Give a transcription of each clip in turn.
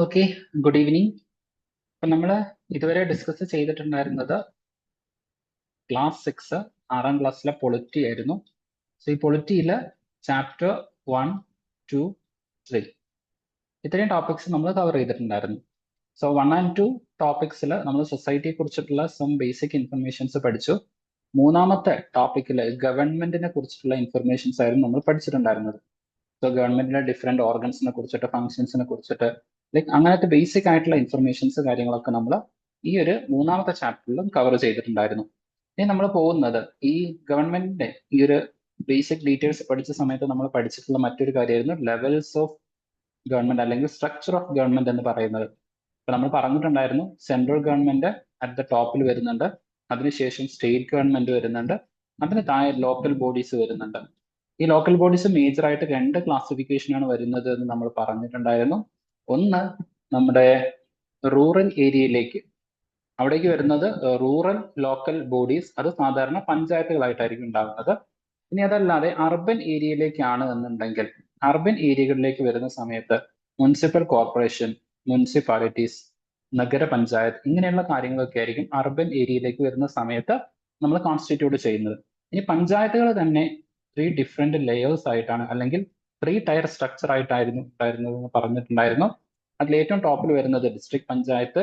Okay, good evening. അപ്പൊ നമ്മൾ ഇതുവരെ ഡിസ്കസ് ചെയ്തിട്ടുണ്ടായിരുന്നത് ക്ലാസ് 6 6ാം ക്ലാസ്സിലെ പൊളിറ്റി ആയിരുന്നു. സോ ഈ പൊളിറ്റിയില് ചാപ്റ്റർ 1, 2, 3 ഇത്രയും ടോപ്പിക്സ് നമ്മൾ കവർ ചെയ്തിട്ടുണ്ടായിരുന്നു. സോ 1 and 2 ടോപ്പിക്സിൽ നമ്മൾ സൊസൈറ്റിയെ കുറിച്ചിട്ടുള്ള സം ബേസിക് ഇൻഫർമേഷൻസ് പഠിച്ചു. മൂന്നാമത്തെ ടോപ്പിക്കിൽ ഗവൺമെന്റിനെ കുറിച്ചിട്ടുള്ള ഇൻഫർമേഷൻസ് ആയിരുന്നു നമ്മൾ പഠിച്ചിട്ടുണ്ടായിരുന്നത്. സോ ഗവൺമെന്റിന്റെ ഡിഫറെന്റ് ഓർഗൻസിനെ കുറിച്ചിട്ട്, ഫംഗ്ഷൻസിനെ കുറിച്ചിട്ട്, ലൈക്ക് അങ്ങനത്തെ ബേസിക് ആയിട്ടുള്ള ഇൻഫർമേഷൻസ് കാര്യങ്ങളൊക്കെ നമ്മൾ ഈ ഒരു മൂന്നാമത്തെ ചാപ്റ്ററിലും കവർ ചെയ്തിട്ടുണ്ടായിരുന്നു. ഇനി നമ്മൾ പോകുന്നത് ഈ ഗവൺമെന്റിന്റെ ഈ ഒരു ബേസിക് ഡീറ്റെയിൽസ് പഠിച്ച സമയത്ത് നമ്മൾ പഠിച്ചിട്ടുള്ള മറ്റൊരു കാര്യമായിരുന്നു ലെവൽസ് ഓഫ് ഗവൺമെന്റ് അല്ലെങ്കിൽ സ്ട്രക്ചർ ഓഫ് ഗവൺമെന്റ് എന്ന് പറയുന്നത്. അപ്പൊ നമ്മൾ പറഞ്ഞിട്ടുണ്ടായിരുന്നു സെൻട്രൽ ഗവൺമെന്റ് അറ്റ് ദ ടോപ്പിൽ വരുന്നുണ്ട്, അതിനുശേഷം സ്റ്റേറ്റ് ഗവൺമെന്റ് വരുന്നുണ്ട്, അതിന് താഴെ ലോക്കൽ ബോഡീസ് വരുന്നുണ്ട്. ഈ ലോക്കൽ ബോഡീസ് മേജർ ആയിട്ട് രണ്ട് ക്ലാസിഫിക്കേഷൻ ആണ് വരുന്നത് എന്ന് നമ്മൾ പറഞ്ഞിട്ടുണ്ടായിരുന്നു. ഒന്ന് നമ്മുടെ റൂറൽ ഏരിയയിലേക്ക്, അവിടേക്ക് വരുന്നത് റൂറൽ ലോക്കൽ ബോഡീസ്, അത് സാധാരണ പഞ്ചായത്തുകളായിട്ടായിരിക്കും ഉണ്ടാകുന്നത്. ഇനി അതല്ലാതെ അർബൻ ഏരിയയിലേക്കാണ് എന്നുണ്ടെങ്കിൽ അർബൻ ഏരിയകളിലേക്ക് വരുന്ന സമയത്ത് മുനിസിപ്പൽ കോർപ്പറേഷൻ, മുനിസിപ്പാലിറ്റീസ്, നഗരപഞ്ചായത്ത് ഇങ്ങനെയുള്ള കാര്യങ്ങളൊക്കെ ആയിരിക്കും അർബൻ ഏരിയയിലേക്ക് വരുന്ന സമയത്ത് നമ്മൾ കോൺസ്റ്റിറ്റ്യൂട്ട് ചെയ്യുന്നത്. ഇനി പഞ്ചായത്തുകൾ തന്നെ 3 ഡിഫറെന്റ് ലെയേഴ്സ് ആയിട്ടാണ് അല്ലെങ്കിൽ 3 ടയർ സ്ട്രക്ചർ ആയിട്ടായിരുന്നു എന്ന് പറഞ്ഞിട്ടുണ്ടായിരുന്നു. അതിൽ ഏറ്റവും ടോപ്പിൽ വരുന്നത് ഡിസ്ട്രിക്ട് പഞ്ചായത്ത്,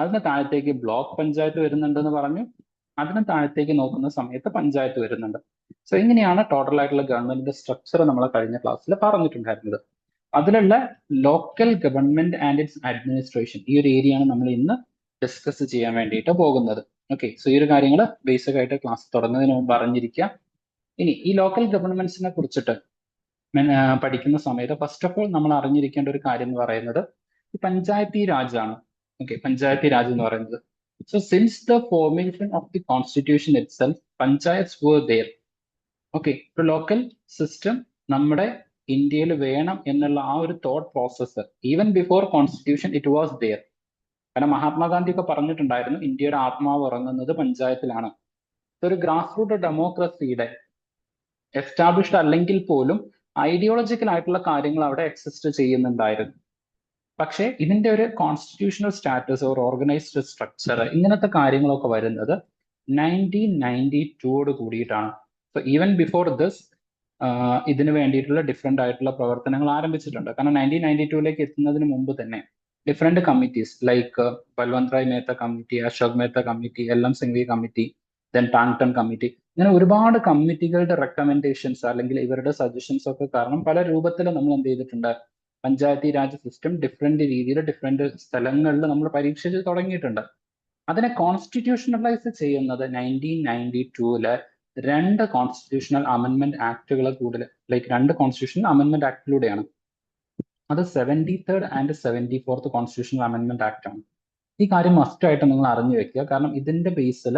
അതിന് താഴത്തേക്ക് ബ്ലോക്ക് പഞ്ചായത്ത് വരുന്നുണ്ടെന്ന് പറഞ്ഞു, അതിന് താഴത്തേക്ക് നോക്കുന്ന സമയത്ത് പഞ്ചായത്ത് വരുന്നുണ്ട്. സോ ഇങ്ങനെയാണ് ടോട്ടൽ ആയിട്ടുള്ള ഗവൺമെന്റിന്റെ സ്ട്രക്ചർ നമ്മൾ കഴിഞ്ഞ ക്ലാസ്സിൽ പറഞ്ഞിട്ടുണ്ടായിരുന്നത്. അതിലുള്ള local government and it's administration, ഈ ഒരു ഏരിയയാണ് നമ്മൾ ഇന്ന് ഡിസ്കസ് ചെയ്യാൻ വേണ്ടിയിട്ട് പോകുന്നത്. ഓക്കെ, സോ ഈ ഒരു കാര്യങ്ങൾ ബേസിക് ആയിട്ട് ക്ലാസ് തുടങ്ങുന്നതിന് മുമ്പ് അറിഞ്ഞിരിക്കുക. ഇനി ഈ ലോക്കൽ ഗവൺമെന്റ്സിനെ കുറിച്ചിട്ട് പഠിക്കുന്ന സമയത്ത് ഫസ്റ്റ് ഓഫ് ഓൾ നമ്മൾ അറിഞ്ഞിരിക്കേണ്ട ഒരു കാര്യം എന്ന് പറയുന്നത് ഈ പഞ്ചായത്തി രാജ് ആണ്. ഓക്കെ, പഞ്ചായത്തി രാജ് എന്ന് പറയുന്നത്. So since the formation of the constitution itself panchayats were there. Okay, ഒരു ലോക്കൽ സിസ്റ്റം നമ്മുടെ ഇന്ത്യയിൽ വേണം എന്നുള്ള ആ ഒരു thought process even before constitution it was there. കാരണം മഹാത്മാഗാന്ധി ഒക്കെ പറഞ്ഞിട്ടുണ്ടായിരുന്നു ഇന്ത്യയുടെ ആത്മാവ് ഉറങ്ങുന്നത് പഞ്ചായത്തിലാണ്. ഒരു ഗ്രാസ് റൂട്ട് ഡെമോക്രസിയുടെ എസ്റ്റാബ്ലിഷ്ഡ് അല്ലെങ്കിൽ പോലും ഐഡിയോളജിക്കൽ ആയിട്ടുള്ള കാര്യങ്ങൾ അവിടെ എക്സിസ്റ്റ് ചെയ്യുന്നുണ്ടായിരുന്നു. പക്ഷേ ഇതിന്റെ ഒരു കോൺസ്റ്റിറ്റ്യൂഷണൽ സ്റ്റാറ്റസ് ഒരു ഓർഗനൈസ്ഡ് സ്ട്രക്ചർ ഇങ്ങനത്തെ കാര്യങ്ങളൊക്കെ വരുന്നത് 1992 കൂടിയിട്ടാണ്. സോ ഈവൻ ബിഫോർ ദിസ് ഇതിന് വേണ്ടിയിട്ടുള്ള ഡിഫറെന്റ് ആയിട്ടുള്ള പ്രവർത്തനങ്ങൾ ആരംഭിച്ചിട്ടുണ്ട്. കാരണം 1992 എത്തുന്നതിന് മുമ്പ് തന്നെ different committees like Balwant Rai Mehta committee, Ashok Mehta committee, LM Singhvi committee, then Thungon committee, ഇങ്ങനെ ഒരുപാട് കമ്മിറ്റികളുടെ റെക്കമെൻഡേഷൻസ് അല്ലെങ്കിൽ ഇവരുടെ സജഷൻസ് ഒക്കെ കാരണം പല രൂപത്തിൽ നമ്മൾ എന്ത് ചെയ്തിട്ടുണ്ട്, പഞ്ചായത്തി രാജ് സിസ്റ്റം ഡിഫറെന്റ് രീതിയിൽ ഡിഫറെന്റ് സ്ഥലങ്ങളിൽ നമ്മൾ പരീക്ഷിച്ച് തുടങ്ങിയിട്ടുണ്ട്. അതിനെ കോൺസ്റ്റിറ്റ്യൂഷണലൈസ് ചെയ്യുന്നത് 1992 രണ്ട് കോൺസ്റ്റിറ്റ്യൂഷണൽ അമെന്റ്മെന്റ് ആക്ടുകൾ കൂടുതൽ, ലൈക്ക് രണ്ട് കോൺസ്റ്റിറ്റ്യൂഷണൽ അമെന്റ്മെന്റ് ആക്ടിലൂടെയാണ്. അത് 73rd and 74th constitutional amendment act ആണ്. ഈ കാര്യം മസ്റ്റ് ആയിട്ട് നിങ്ങൾ അറിഞ്ഞു വെക്കുക. കാരണം ഇതിന്റെ ബേസിൽ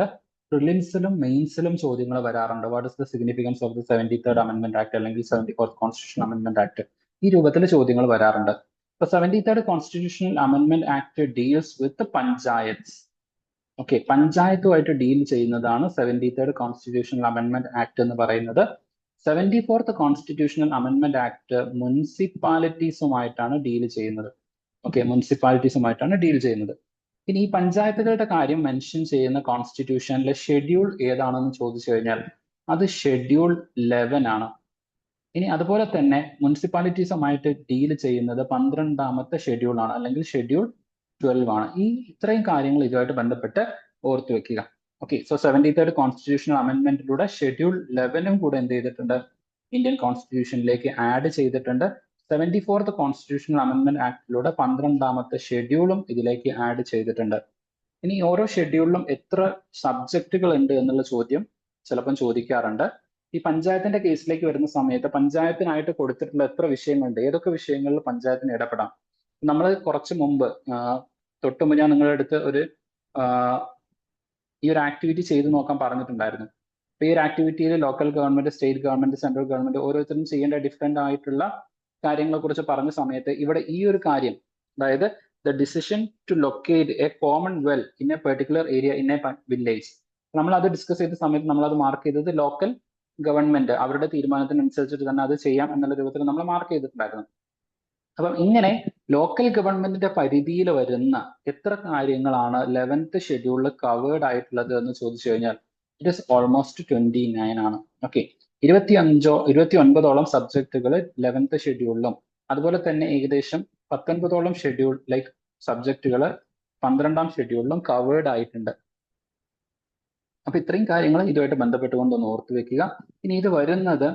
പ്രിലിംസിലും മെയിൻസിലും ചോദ്യങ്ങൾ വരാറുണ്ട്. What is the significance of the 73rd amendment act അല്ലെങ്കിൽ 74th കോൺസ്റ്റിറ്റ്യൂഷണൽ അമെന്റ്മെന്റ് ആക്ട്, ഈ രൂപത്തിൽ ചോദ്യങ്ങൾ വരാറുണ്ട്. ഇപ്പൊ 73rd constitutional amendment act deals with panchayats. Okay, പഞ്ചായത്തുമായിട്ട് ഡീൽ ചെയ്യുന്നതാണ് 73rd കോൺസ്റ്റിറ്റ്യൂഷണൽ അമെന്റ്മെന്റ് ആക്ട് എന്ന് പറയുന്നത്. 74th കോൺസ്റ്റിറ്റ്യൂഷണൽ അമെന്റ്മെന്റ് ആക്ട് മുനിസിപ്പാലിറ്റീസുമായിട്ടാണ് ഡീൽ ചെയ്യുന്നത്. ഓക്കെ, മുനിസിപ്പാലിറ്റീസുമായിട്ടാണ് ഡീൽ ചെയ്യുന്നത്. ഇനി ഈ പഞ്ചായത്തുകളുടെ കാര്യം മെൻഷൻ ചെയ്യുന്ന കോൺസ്റ്റിറ്റ്യൂഷനിലെ ഷെഡ്യൂൾ ഏതാണെന്ന് ചോദിച്ചു കഴിഞ്ഞാൽ അത് ഷെഡ്യൂൾ 11 ആണ്. ഇനി അതുപോലെ തന്നെ മുനിസിപ്പാലിറ്റീസുമായിട്ട് ഡീൽ ചെയ്യുന്നത് 12ാമത്തെ ഷെഡ്യൂൾ ആണ് അല്ലെങ്കിൽ ഷെഡ്യൂൾ 12 ആണ്. ഈ ഇത്രയും കാര്യങ്ങൾ ഇതുമായിട്ട് ബന്ധപ്പെട്ട് ഓർത്തു വെക്കുക. ഓക്കെ, സോ 73rd കോൺസ്റ്റിറ്റ്യൂഷണൽ അമെന്റ്മെന്റിലൂടെ ഷെഡ്യൂൾ 11 കൂടെ എന്ത് ചെയ്തിട്ടുണ്ട്, ഇന്ത്യൻ കോൺസ്റ്റിറ്റ്യൂഷനിലേക്ക് ആഡ് ചെയ്തിട്ടുണ്ട്. 74th കോൺസ്റ്റിറ്റ്യൂഷണൽ അമെന്റ്മെന്റ് ആക്ടിലൂടെ 12ാമത്തെ ഷെഡ്യൂളും ഇതിലേക്ക് ആഡ് ചെയ്തിട്ടുണ്ട്. ഇനി ഓരോ ഷെഡ്യൂളിലും എത്ര സബ്ജക്റ്റുകൾ ഉണ്ട് എന്നുള്ള ചോദ്യം ചിലപ്പം ചോദിക്കാറുണ്ട്. ഈ പഞ്ചായത്തിന്റെ കേസിലേക്ക് വരുന്ന സമയത്ത് പഞ്ചായത്തിനായിട്ട് കൊടുത്തിട്ടുള്ള എത്ര വിഷയങ്ങളുണ്ട്, ഏതൊക്കെ വിഷയങ്ങളിൽ പഞ്ചായത്തിന് ഇടപെടാം. നമ്മൾ കുറച്ച് മുമ്പ് തൊട്ടുമുമ്പ് ഞാൻ നിങ്ങളുടെ അടുത്ത് ഈ ഒരു ആക്ടിവിറ്റി ചെയ്തു നോക്കാൻ പറഞ്ഞിട്ടുണ്ടായിരുന്നു. അപ്പൊ ഈ ഒരു ആക്ടിവിറ്റിയിൽ local government, state government, central government ഓരോരുത്തരും ചെയ്യേണ്ട ഡിഫറെന്റ് ആയിട്ടുള്ള കാര്യങ്ങളെ കുറിച്ച് പറഞ്ഞ സമയത്ത് ഇവിടെ ഈ ഒരു കാര്യം, അതായത് the decision to locate a common well in a particular area in a village, നമ്മൾ അത് ഡിസ്കസ് ചെയ്ത സമയത്ത് നമ്മൾ അത് മാർക്ക് ചെയ്തത് ലോക്കൽ ഗവൺമെന്റ് അവരുടെ തീരുമാനത്തിനനുസരിച്ചിട്ട് തന്നെ അത് ചെയ്യാം എന്നുള്ള രൂപത്തിൽ നമ്മൾ മാർക്ക് ചെയ്തിട്ടുണ്ടായിരുന്നു. അപ്പം ഇങ്ങനെ ലോക്കൽ ഗവൺമെന്റിന്റെ പരിധിയിൽ വരുന്ന എത്ര കാര്യങ്ങളാണ് 11th ഷെഡ്യൂളിൽ കവേർഡ് ആയിട്ടുള്ളത് എന്ന് ചോദിച്ചു കഴിഞ്ഞാൽ ഇറ്റ് ഇസ് ഓൾമോസ്റ്റ് 29 ആണ്. ഓക്കെ, 29ഓളം സബ്ജക്റ്റുകൾ 11th ഷെഡ്യൂളിലും അതുപോലെ തന്നെ ഏകദേശം 19ഓളം ഷെഡ്യൂൾ ലൈക്ക് സബ്ജക്റ്റുകൾ 12ാം ഷെഡ്യൂളിലും കവേർഡ് ആയിട്ടുണ്ട്. അപ്പൊ ഇത്രയും കാര്യങ്ങൾ ഇതുമായിട്ട് ബന്ധപ്പെട്ടുകൊണ്ട് ഒന്ന് ഓർത്തു വെക്കുക. ഇനി ഇത് വരുന്നത്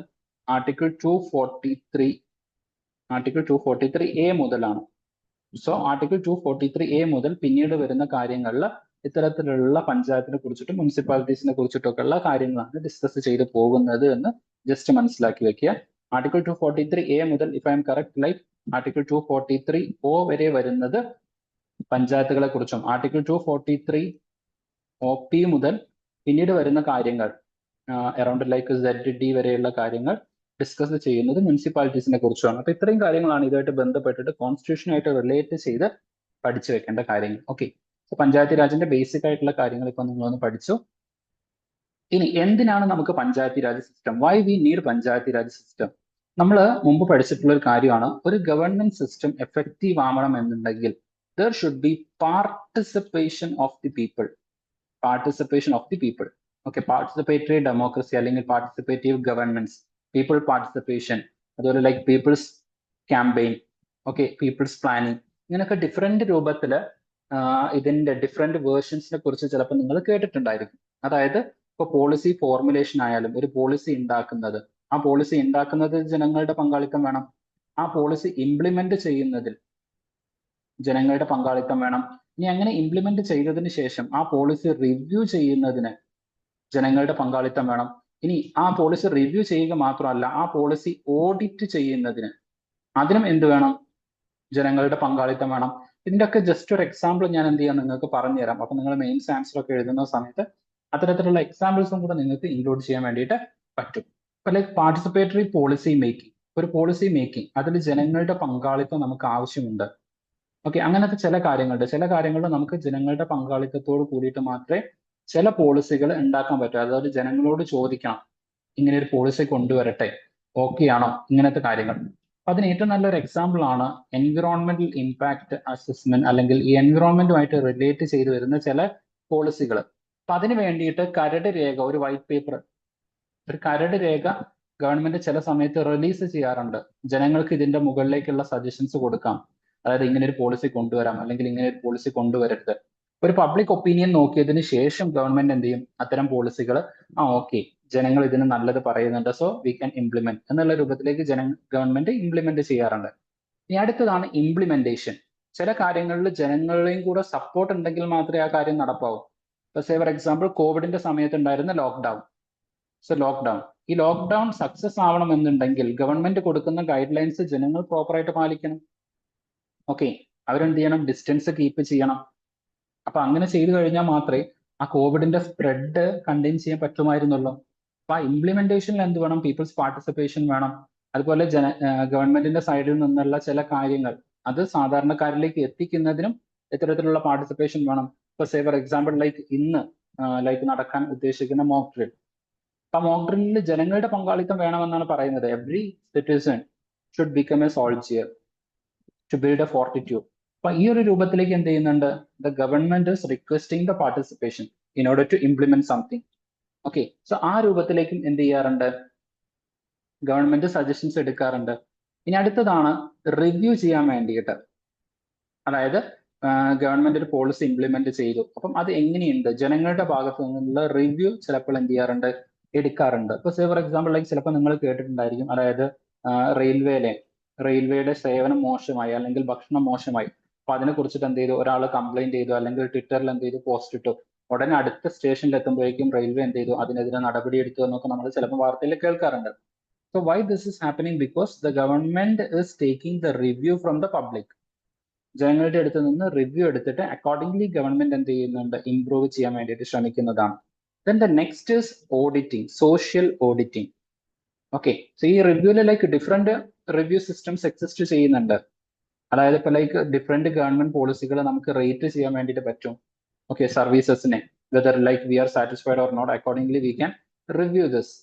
ആർട്ടിക്കിൾ 243 എ മുതലാണ്. സോ ആർട്ടിക്കിൾ 243 എ മുതൽ പിന്നീട് വരുന്ന കാര്യങ്ങളിൽ ഇത്തരത്തിലുള്ള പഞ്ചായത്തിനെ കുറിച്ചിട്ടും മുനിസിപ്പാലിറ്റീസിനെ കുറിച്ചിട്ടൊക്കെ ഉള്ള കാര്യങ്ങളാണ് ഡിസ്കസ് ചെയ്ത് പോകുന്നത് എന്ന് ജസ്റ്റ് മനസ്സിലാക്കി വെക്കുക. ആർട്ടിക്കിൾ 243 എ മുതൽ if I M correct like article 243 വരെ വരുന്നത് പഞ്ചായത്തുകളെ കുറിച്ചും ആർട്ടിക്കിൾ 243 OP മുതൽ പിന്നീട് വരുന്ന കാര്യങ്ങൾ അറൌണ്ട് ലൈക്ക് ZD വരെയുള്ള കാര്യങ്ങൾ ഡിസ്കസ് ചെയ്യുന്നത് മുനിസിപ്പാലിറ്റീസിനെ കുറിച്ചാണ്. അപ്പൊ ഇത്രയും കാര്യങ്ങളാണ് ഇതുമായിട്ട് ബന്ധപ്പെട്ടിട്ട് കോൺസ്റ്റിറ്റ്യൂഷനായിട്ട് റിലേറ്റ് ചെയ്ത് പഠിച്ചു വെക്കേണ്ട കാര്യങ്ങൾ. ഓക്കെ, പഞ്ചായത്ത് രാജിന്റെ ബേസിക് ആയിട്ടുള്ള കാര്യങ്ങൾ ഇപ്പൊ നിങ്ങളൊന്ന് പഠിച്ചു. ഇനി എന്തിനാണ് നമുക്ക് panchayat Raj system? Why we need panchayat Raj system? നമ്മൾ മുമ്പ് പഠിച്ചിട്ടുള്ള ഒരു കാര്യമാണ്, ഒരു ഗവൺമെന്റ് സിസ്റ്റം എഫക്റ്റീവ് ആവണം എന്നുണ്ടെങ്കിൽ there should be participation of the people. Okay, participatory democracy അല്ലെങ്കിൽ പാർട്ടിസിപ്പേറ്റീവ് ഗവൺമെന്റ്സ്, പീപ്പിൾ പാർട്ടിസിപ്പേഷൻ, അതുപോലെ like people's campaign, okay, people's planning, ഇങ്ങനെയൊക്കെ ഡിഫറെന്റ് രൂപത്തിൽ ഇതിന്റെ ഡിഫറെന്റ് വേർഷൻസിനെ കുറിച്ച് ചിലപ്പോൾ നിങ്ങൾ കേട്ടിട്ടുണ്ടായിരിക്കും. അതായത് ഇപ്പൊ പോളിസി ഫോർമുലേഷൻ ആയാലും ഒരു പോളിസി ഉണ്ടാക്കുന്നത്, ആ പോളിസി ഉണ്ടാക്കുന്നതിൽ ജനങ്ങളുടെ പങ്കാളിത്തം വേണം. ആ പോളിസി ഇംപ്ലിമെന്റ് ചെയ്യുന്നതിൽ ജനങ്ങളുടെ പങ്കാളിത്തം വേണം. ഇനി അങ്ങനെ ഇംപ്ലിമെന്റ് ചെയ്തതിന് ശേഷം ആ പോളിസി റിവ്യൂ ചെയ്യുന്നതിന് ജനങ്ങളുടെ പങ്കാളിത്തം വേണം. ഇനി ആ പോളിസി റിവ്യൂ ചെയ്യുക മാത്രമല്ല, ആ പോളിസി ഓഡിറ്റ് ചെയ്യുന്നതിന് അതിനും എന്ത് വേണം? ജനങ്ങളുടെ പങ്കാളിത്തം വേണം. ഇതിന്റെയൊക്കെ ജസ്റ്റ് ഒരു എക്സാമ്പിൾ ഞാൻ എന്ത് ചെയ്യാം നിങ്ങൾക്ക് പറഞ്ഞു തരാം. അപ്പൊ നിങ്ങൾ മെയിൻസ് ആൻസർ ഒക്കെ എഴുതുന്ന സമയത്ത് അത്തരത്തിലുള്ള എക്സാമ്പിൾസും കൂടെ നിങ്ങൾക്ക് ഇൻക്ലൂഡ് ചെയ്യാൻ വേണ്ടിയിട്ട് പറ്റും. അപ്പൊ ലൈക്ക് പാർട്ടിസിപ്പേറ്ററി പോളിസി മേക്കിംഗ്, ഒരു പോളിസി മേക്കിംഗ് അതിൽ ജനങ്ങളുടെ പങ്കാളിത്തം നമുക്ക് ആവശ്യമുണ്ട്. ഓക്കെ, അങ്ങനത്തെ ചില കാര്യങ്ങളിൽ നമുക്ക് ജനങ്ങളുടെ പങ്കാളിത്തത്തോട് കൂടിയിട്ട് മാത്രമേ ചില പോളിസികൾ ഉണ്ടാക്കാൻ പറ്റൂ. അതായത് ജനങ്ങളോട് ചോദിക്കണം, ഇങ്ങനെ ഒരു പോളിസി കൊണ്ടുവരട്ടെ, ഓക്കെ ആണോ, ഇങ്ങനത്തെ കാര്യങ്ങൾ. അപ്പൊ അതിന് ഏറ്റവും നല്ലൊരു എക്സാമ്പിൾ ആണ് എൻവിറോൺമെന്റൽ ഇമ്പാക്ട് അസസ്മെന്റ്, അല്ലെങ്കിൽ ഈ എൻവിറോൺമെന്റുമായിട്ട് റിലേറ്റ് ചെയ്ത് വരുന്ന ചില പോളിസികൾ. അപ്പൊ അതിന് വേണ്ടിയിട്ട് കരട് രേഖ, ഒരു വൈറ്റ് പേപ്പർ, ഒരു കരട് രേഖ ഗവൺമെന്റ് ചില സമയത്ത് റിലീസ് ചെയ്യാറുണ്ട്. ജനങ്ങൾക്ക് ഇതിന്റെ മുകളിലേക്കുള്ള സജഷൻസ് കൊടുക്കാം. അതായത് ഇങ്ങനെ ഒരു പോളിസി കൊണ്ടുവരാം, അല്ലെങ്കിൽ ഇങ്ങനെ ഒരു പോളിസി കൊണ്ടുവരരുത്. ഒരു പബ്ലിക് ഒപ്പീനിയൻ നോക്കിയതിന് ശേഷം ഗവൺമെന്റ് എന്ത് ചെയ്യും? അത്തരം പോളിസികൾ ഓക്കെ, ജനങ്ങൾ ഇതിന് നല്ലത് പറയുന്നുണ്ട്, സോ വി ക്യാൻ ഇംപ്ലിമെന്റ് എന്നുള്ള രൂപത്തിലേക്ക് ഗവൺമെന്റ് ഇംപ്ലിമെന്റ് ചെയ്യാറുണ്ട്. ഇനി അടുത്തതാണ് ഇംപ്ലിമെന്റേഷൻ. ചില കാര്യങ്ങളിൽ ജനങ്ങളുടെയും കൂടെ സപ്പോർട്ട് ഉണ്ടെങ്കിൽ മാത്രമേ ആ കാര്യം നടപ്പാവൂ. ഇപ്പൊ സേ ഫോർ എക്സാമ്പിൾ കോവിഡിന്റെ സമയത്ത് ഉണ്ടായിരുന്ന ലോക്ക്ഡൌൺ. ഈ ലോക്ക്ഡൌൺ സക്സസ് ആവണമെന്നുണ്ടെങ്കിൽ ഗവൺമെന്റ് കൊടുക്കുന്ന ഗൈഡ് ലൈൻസ് ജനങ്ങൾ പ്രോപ്പറായിട്ട് പാലിക്കണം. ഓക്കെ, അവരെന്ത് ചെയ്യണം? ഡിസ്റ്റൻസ് കീപ്പ് ചെയ്യണം. അപ്പൊ അങ്ങനെ ചെയ്തു കഴിഞ്ഞാൽ മാത്രമേ ആ കോവിഡിന്റെ സ്പ്രെഡ് കണ്ടെയ്ൻ ചെയ്യാൻ പറ്റുമായിരുന്നുള്ളൂ. അപ്പൊ ആ ഇംപ്ലിമെന്റേഷനിൽ എന്ത് വേണം? പീപ്പിൾസ് പാർട്ടിസിപ്പേഷൻ വേണം. അതുപോലെ ഗവൺമെന്റിന്റെ സൈഡിൽ നിന്നുള്ള ചില കാര്യങ്ങൾ അത് സാധാരണക്കാരിലേക്ക് എത്തിക്കുന്നതിനും ഇത്തരത്തിലുള്ള പാർട്ടിസിപ്പേഷൻ വേണം. ഇപ്പൊ സേ ഫോർ എക്സാമ്പിൾ ലൈക്ക് ഇന്ന് ലൈക്ക് നടക്കാൻ ഉദ്ദേശിക്കുന്ന മോക്ക് ഡ്രിൽ. അപ്പൊ മോക്ക് ഡ്രില്ലിൽ ജനങ്ങളുടെ പങ്കാളിത്തം വേണമെന്നാണ് പറയുന്നത്. Every citizen should become a soldier to build a fortitude. അപ്പൊ ഈ ഒരു രൂപത്തിലേക്ക് എന്ത് ചെയ്യുന്നുണ്ട്? The government is requesting the participation in order to implement something. Okay, so ആ രൂപത്തിലേക്കും എന്ത് ചെയ്യാറുണ്ട്? ഗവൺമെന്റ് സജഷൻസ് എടുക്കാറുണ്ട്. ഇനി അടുത്തതാണ് റിവ്യൂ ചെയ്യാൻ വേണ്ടിയിട്ട്. അതായത് ഗവൺമെന്റ് ഒരു പോളിസി ഇംപ്ലിമെന്റ് ചെയ്തു, അപ്പം അത് എങ്ങനെയുണ്ട്, ജനങ്ങളുടെ ഭാഗത്തു നിന്നുള്ള റിവ്യൂ ചിലപ്പോൾ എന്ത് ചെയ്യാറുണ്ട്? എടുക്കാറുണ്ട്. ഇപ്പൊ സേ ഫോർ എക്സാമ്പിൾ ലൈക്ക് ചിലപ്പോൾ നിങ്ങൾ കേട്ടിട്ടുണ്ടായിരിക്കും, അതായത് റെയിൽവേയുടെ സേവനം മോശമായി അല്ലെങ്കിൽ ഭക്ഷണം മോശമായി. അപ്പൊ അതിനെ കുറിച്ചിട്ട് എന്ത് ചെയ്തു? ഒരാൾ കംപ്ലൈന്റ് ചെയ്തു, അല്ലെങ്കിൽ ട്വിറ്ററിൽ എന്ത് ചെയ്തു? പോസ്റ്റ് ഇട്ടു. ഉടനെ അടുത്ത സ്റ്റേഷനിൽ എത്തുമ്പോഴേക്കും റെയിൽവേ എന്ത് ചെയ്തു? അതിനെതിരെ നടപടി എടുത്തു എന്നൊക്കെ നമ്മൾ ചിലപ്പോൾ വാർത്തയിൽ കേൾക്കാറുണ്ട്. So why this is happening? Because the government is taking the review from the public. ജനങ്ങളുടെ അടുത്ത് നിന്ന് റിവ്യൂ എടുത്തിട്ട് അക്കോർഡിംഗ്ലി ഗവൺമെന്റ് എന്ത് ചെയ്യുന്നുണ്ട്? ഇംപ്രൂവ് ചെയ്യാൻ വേണ്ടിയിട്ട് ശ്രമിക്കുന്നതാണ്. Then the next is auditing, social auditing. Okay, so ഈ റിവ്യൂല് like different review systems exist ചെയ്യുന്നുണ്ട്. അതായത് ഇപ്പൊ ലൈക്ക് ഡിഫറെന്റ് ഗവൺമെന്റ് പോളിസികൾ നമുക്ക് റേറ്റ് ചെയ്യാൻ വേണ്ടിയിട്ട് പറ്റും. ഓക്കെ, സർവീസസിനെ whether like we are satisfied or not, accordingly we can review this.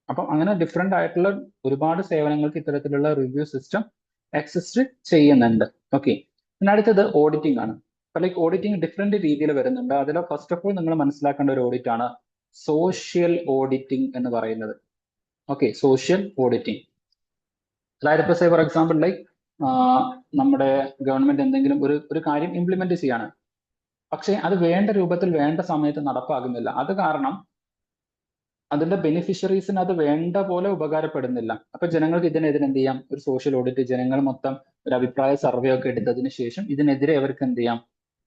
അപ്പം അങ്ങനെ ഡിഫറെന്റ് ആയിട്ടുള്ള ഒരുപാട് സേവനങ്ങൾക്ക് ഇത്തരത്തിലുള്ള റിവ്യൂ സിസ്റ്റം എക്സിസ്റ്റ് ചെയ്യുന്നുണ്ട്. ഓക്കെ, പിന്നെ അടുത്തത് ഓഡിറ്റിംഗ് ആണ്. അപ്പൊ ലൈക്ക് ഓഡിറ്റിംഗ് ഡിഫറെന്റ് രീതിയിൽ വരുന്നുണ്ട്. അതിൽ ഫസ്റ്റ് ഓഫ് ഓൾ നിങ്ങൾ മനസ്സിലാക്കേണ്ട ഒരു ഓഡിറ്റ് ആണ് സോഷ്യൽ ഓഡിറ്റിംഗ് എന്ന് പറയുന്നത്. Okay, social auditing. അതായത് ഇപ്പൊ സേ ഫോർ എക്സാമ്പിൾ ലൈക്ക് നമ്മുടെ ഗവൺമെന്റ് എന്തെങ്കിലും ഒരു കാര്യം ഇംപ്ലിമെന്റ് ചെയ്യാണ്, പക്ഷെ അത് വേണ്ട രൂപത്തിൽ വേണ്ട സമയത്ത് നടപ്പാകുന്നില്ല. അത് കാരണം അതിന്റെ ബെനിഫിഷ്യറീസിന് അത് വേണ്ട പോലെ ഉപകാരപ്പെടുന്നില്ല. അപ്പൊ ജനങ്ങൾക്ക് ഇതിനെതിരെ എന്ത് ചെയ്യാം, ഒരു സോഷ്യൽ ഓഡിറ്റ്, ജനങ്ങൾ മൊത്തം ഒരു അഭിപ്രായ സർവേ ഒക്കെ എടുത്തതിന് ശേഷം ഇതിനെതിരെ അവർക്ക് എന്ത് ചെയ്യാം,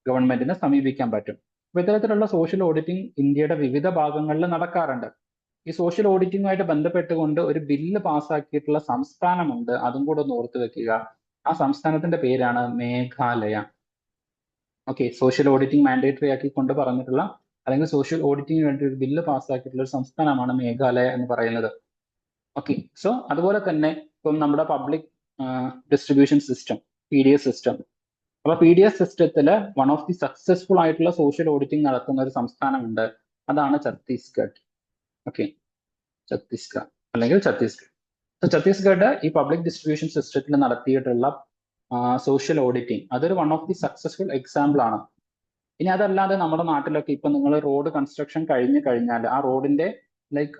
ഗവൺമെന്റിനെ സമീപിക്കാൻ പറ്റും. അപ്പൊ ഇത്തരത്തിലുള്ള സോഷ്യൽ ഓഡിറ്റിംഗ് ഇന്ത്യയുടെ വിവിധ ഭാഗങ്ങളിൽ നടക്കാറുണ്ട്. ഈ സോഷ്യൽ ഓഡിറ്റിംഗുമായിട്ട് ബന്ധപ്പെട്ടുകൊണ്ട് ഒരു ബില്ല് പാസ്സാക്കിയിട്ടുള്ള സംസ്ഥാനമുണ്ട്, അതും കൂടെ ഒന്ന് ഓർത്തു വെക്കുക. ആ സംസ്ഥാനത്തിന്റെ പേരാണ് Meghalaya. Okay, social auditing mandatory ആക്കി കൊണ്ട് പറഞ്ഞിട്ടുള്ള അല്ലെങ്കിൽ സോഷ്യൽ ഓഡിറ്റിംഗിന് വേണ്ടി ഒരു ബില്ല് പാസ്സാക്കിയിട്ടുള്ള ഒരു സംസ്ഥാനമാണ് മേഘാലയ എന്ന് പറയുന്നത്. ഓക്കെ, സോ അതുപോലെ തന്നെ ഇപ്പം നമ്മുടെ public distribution system, PDS system. അപ്പൊ PDS സിസ്റ്റത്തില് വൺ ഓഫ് ദി സക്സസ്ഫുൾ ആയിട്ടുള്ള സോഷ്യൽ ഓഡിറ്റിംഗ് നടത്തുന്ന ഒരു സംസ്ഥാനമുണ്ട്, അതാണ് ഛത്തീസ്ഗഡ്. ഓക്കെ, ഛത്തീസ്ഗഡ് അല്ലെങ്കിൽ ഛത്തീസ്ഗഡ്. സോ ഛത്തീസ്ഗഡ് ഈ പബ്ലിക് ഡിസ്ട്രിബ്യൂഷൻ സിസ്റ്റത്തിൽ നടത്തിയിട്ടുള്ള സോഷ്യൽ ഓഡിറ്റിംഗ് അതൊരു one of the successful example ആണ്. ഇനി അതല്ലാതെ നമ്മുടെ നാട്ടിലൊക്കെ ഇപ്പൊ നിങ്ങൾ റോഡ് കൺസ്ട്രക്ഷൻ കഴിഞ്ഞു കഴിഞ്ഞാൽ ആ റോഡിന്റെ ലൈക്ക്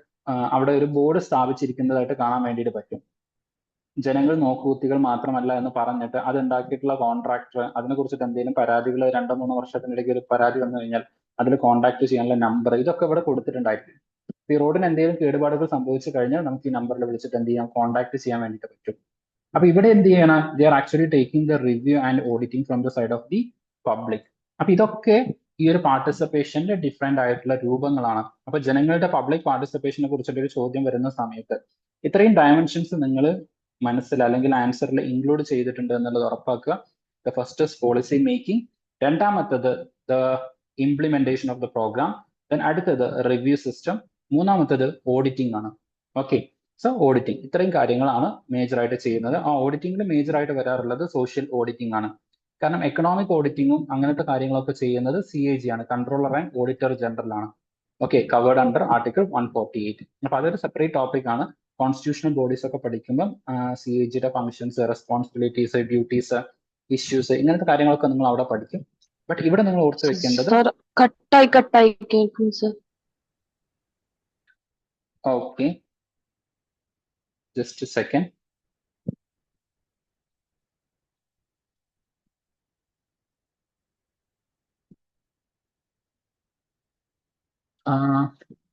അവിടെ ഒരു ബോർഡ് സ്ഥാപിച്ചിരിക്കുന്നതായിട്ട് കാണാൻ വേണ്ടിയിട്ട് പറ്റും. ജനങ്ങൾ നോക്കുകുത്തികൾ മാത്രമല്ല എന്ന് പറഞ്ഞിട്ട് അത് ഉണ്ടാക്കിയിട്ടുള്ള കോൺട്രാക്ടർ, അതിനെ കുറിച്ചിട്ട് എന്തെങ്കിലും പരാതികൾ 2-3 വർഷത്തിനിടയ്ക്ക് ഒരു പരാതി വന്നു കഴിഞ്ഞാൽ അതിൽ കോൺടാക്ട് ചെയ്യാനുള്ള നമ്പർ ഇതൊക്കെ ഇവിടെ കൊടുത്തിട്ടുണ്ടായിരിക്കും. ഈ റോഡിന് എന്തെങ്കിലും കേടുപാടുകൾ സംഭവിച്ചു കഴിഞ്ഞാൽ നമുക്ക് ഈ നമ്പറിൽ വിളിച്ചിട്ട് എന്ത് ചെയ്യാം, കോൺടാക്ട് ചെയ്യാൻ വേണ്ടിയിട്ട് പറ്റും. അപ്പൊ ഇവിടെ എന്ത് ചെയ്യണം, they are actually taking the review and auditing from the side of the public. അപ്പൊ ഇതൊക്കെ ഈ ഒരു പാർട്ടിസിപ്പേഷന്റെ ഡിഫറെന്റ് ആയിട്ടുള്ള രൂപങ്ങളാണ്. അപ്പൊ ജനങ്ങളുടെ പബ്ലിക് പാർട്ടിസിപ്പേഷനെ കുറിച്ചിട്ട് ഒരു ചോദ്യം വരുന്ന സമയത്ത് ഇത്രയും ഡയമെൻഷൻസ് നിങ്ങൾ മനസ്സിൽ അല്ലെങ്കിൽ ആൻസറിൽ ഇൻക്ലൂഡ് ചെയ്തിട്ടുണ്ട് എന്നുള്ളത് ഉറപ്പാക്കുക. The first is policy making, രണ്ടാമത്തത് the implementation of the programme, then അടുത്തത് റിവ്യൂ സിസ്റ്റം, മൂന്നാമത്തത് ഓഡിറ്റിംഗ് ആണ്. ഓക്കെ, സോ ഓഡിറ്റിംഗ് ഇത്രയും കാര്യങ്ങളാണ് മേജർ ആയിട്ട് ചെയ്യുന്നത്. ആ ഓഡിറ്റിംഗിൽ മേജർ ആയിട്ട് വരാറുള്ളത് സോഷ്യൽ ഓഡിറ്റിംഗ് ആണ്. കാരണം എക്കണോമിക് ഓഡിറ്റിംഗും അങ്ങനത്തെ കാര്യങ്ങളൊക്കെ ചെയ്യുന്നത് CAG ആണ്, കൺട്രോളർ ആൻഡ് ഓഡിറ്റർ ജനറൽ ആണ്. Okay, covered under article 148. അപ്പൊ അതൊരു സെപ്പറേറ്റ് ടോപ്പിക് ആണ്. കോൺസ്റ്റിറ്റ്യൂഷണൽ ബോഡീസ് ഒക്കെ പഠിക്കുമ്പോൾ CAGയുടെ ഫംഗ്ഷൻസ്, റെസ്പോൺസിബിലിറ്റീസ്, ഡ്യൂട്ടീസ്, ഇഷ്യൂസ് ഇങ്ങനത്തെ കാര്യങ്ങളൊക്കെ നിങ്ങൾ അവിടെ പഠിക്കും. ബട്ട് ഇവിടെ നിങ്ങൾ ഓർത്ത് വെക്കേണ്ടത് കട്ടായി കേൾക്കും sir. Okay, just second.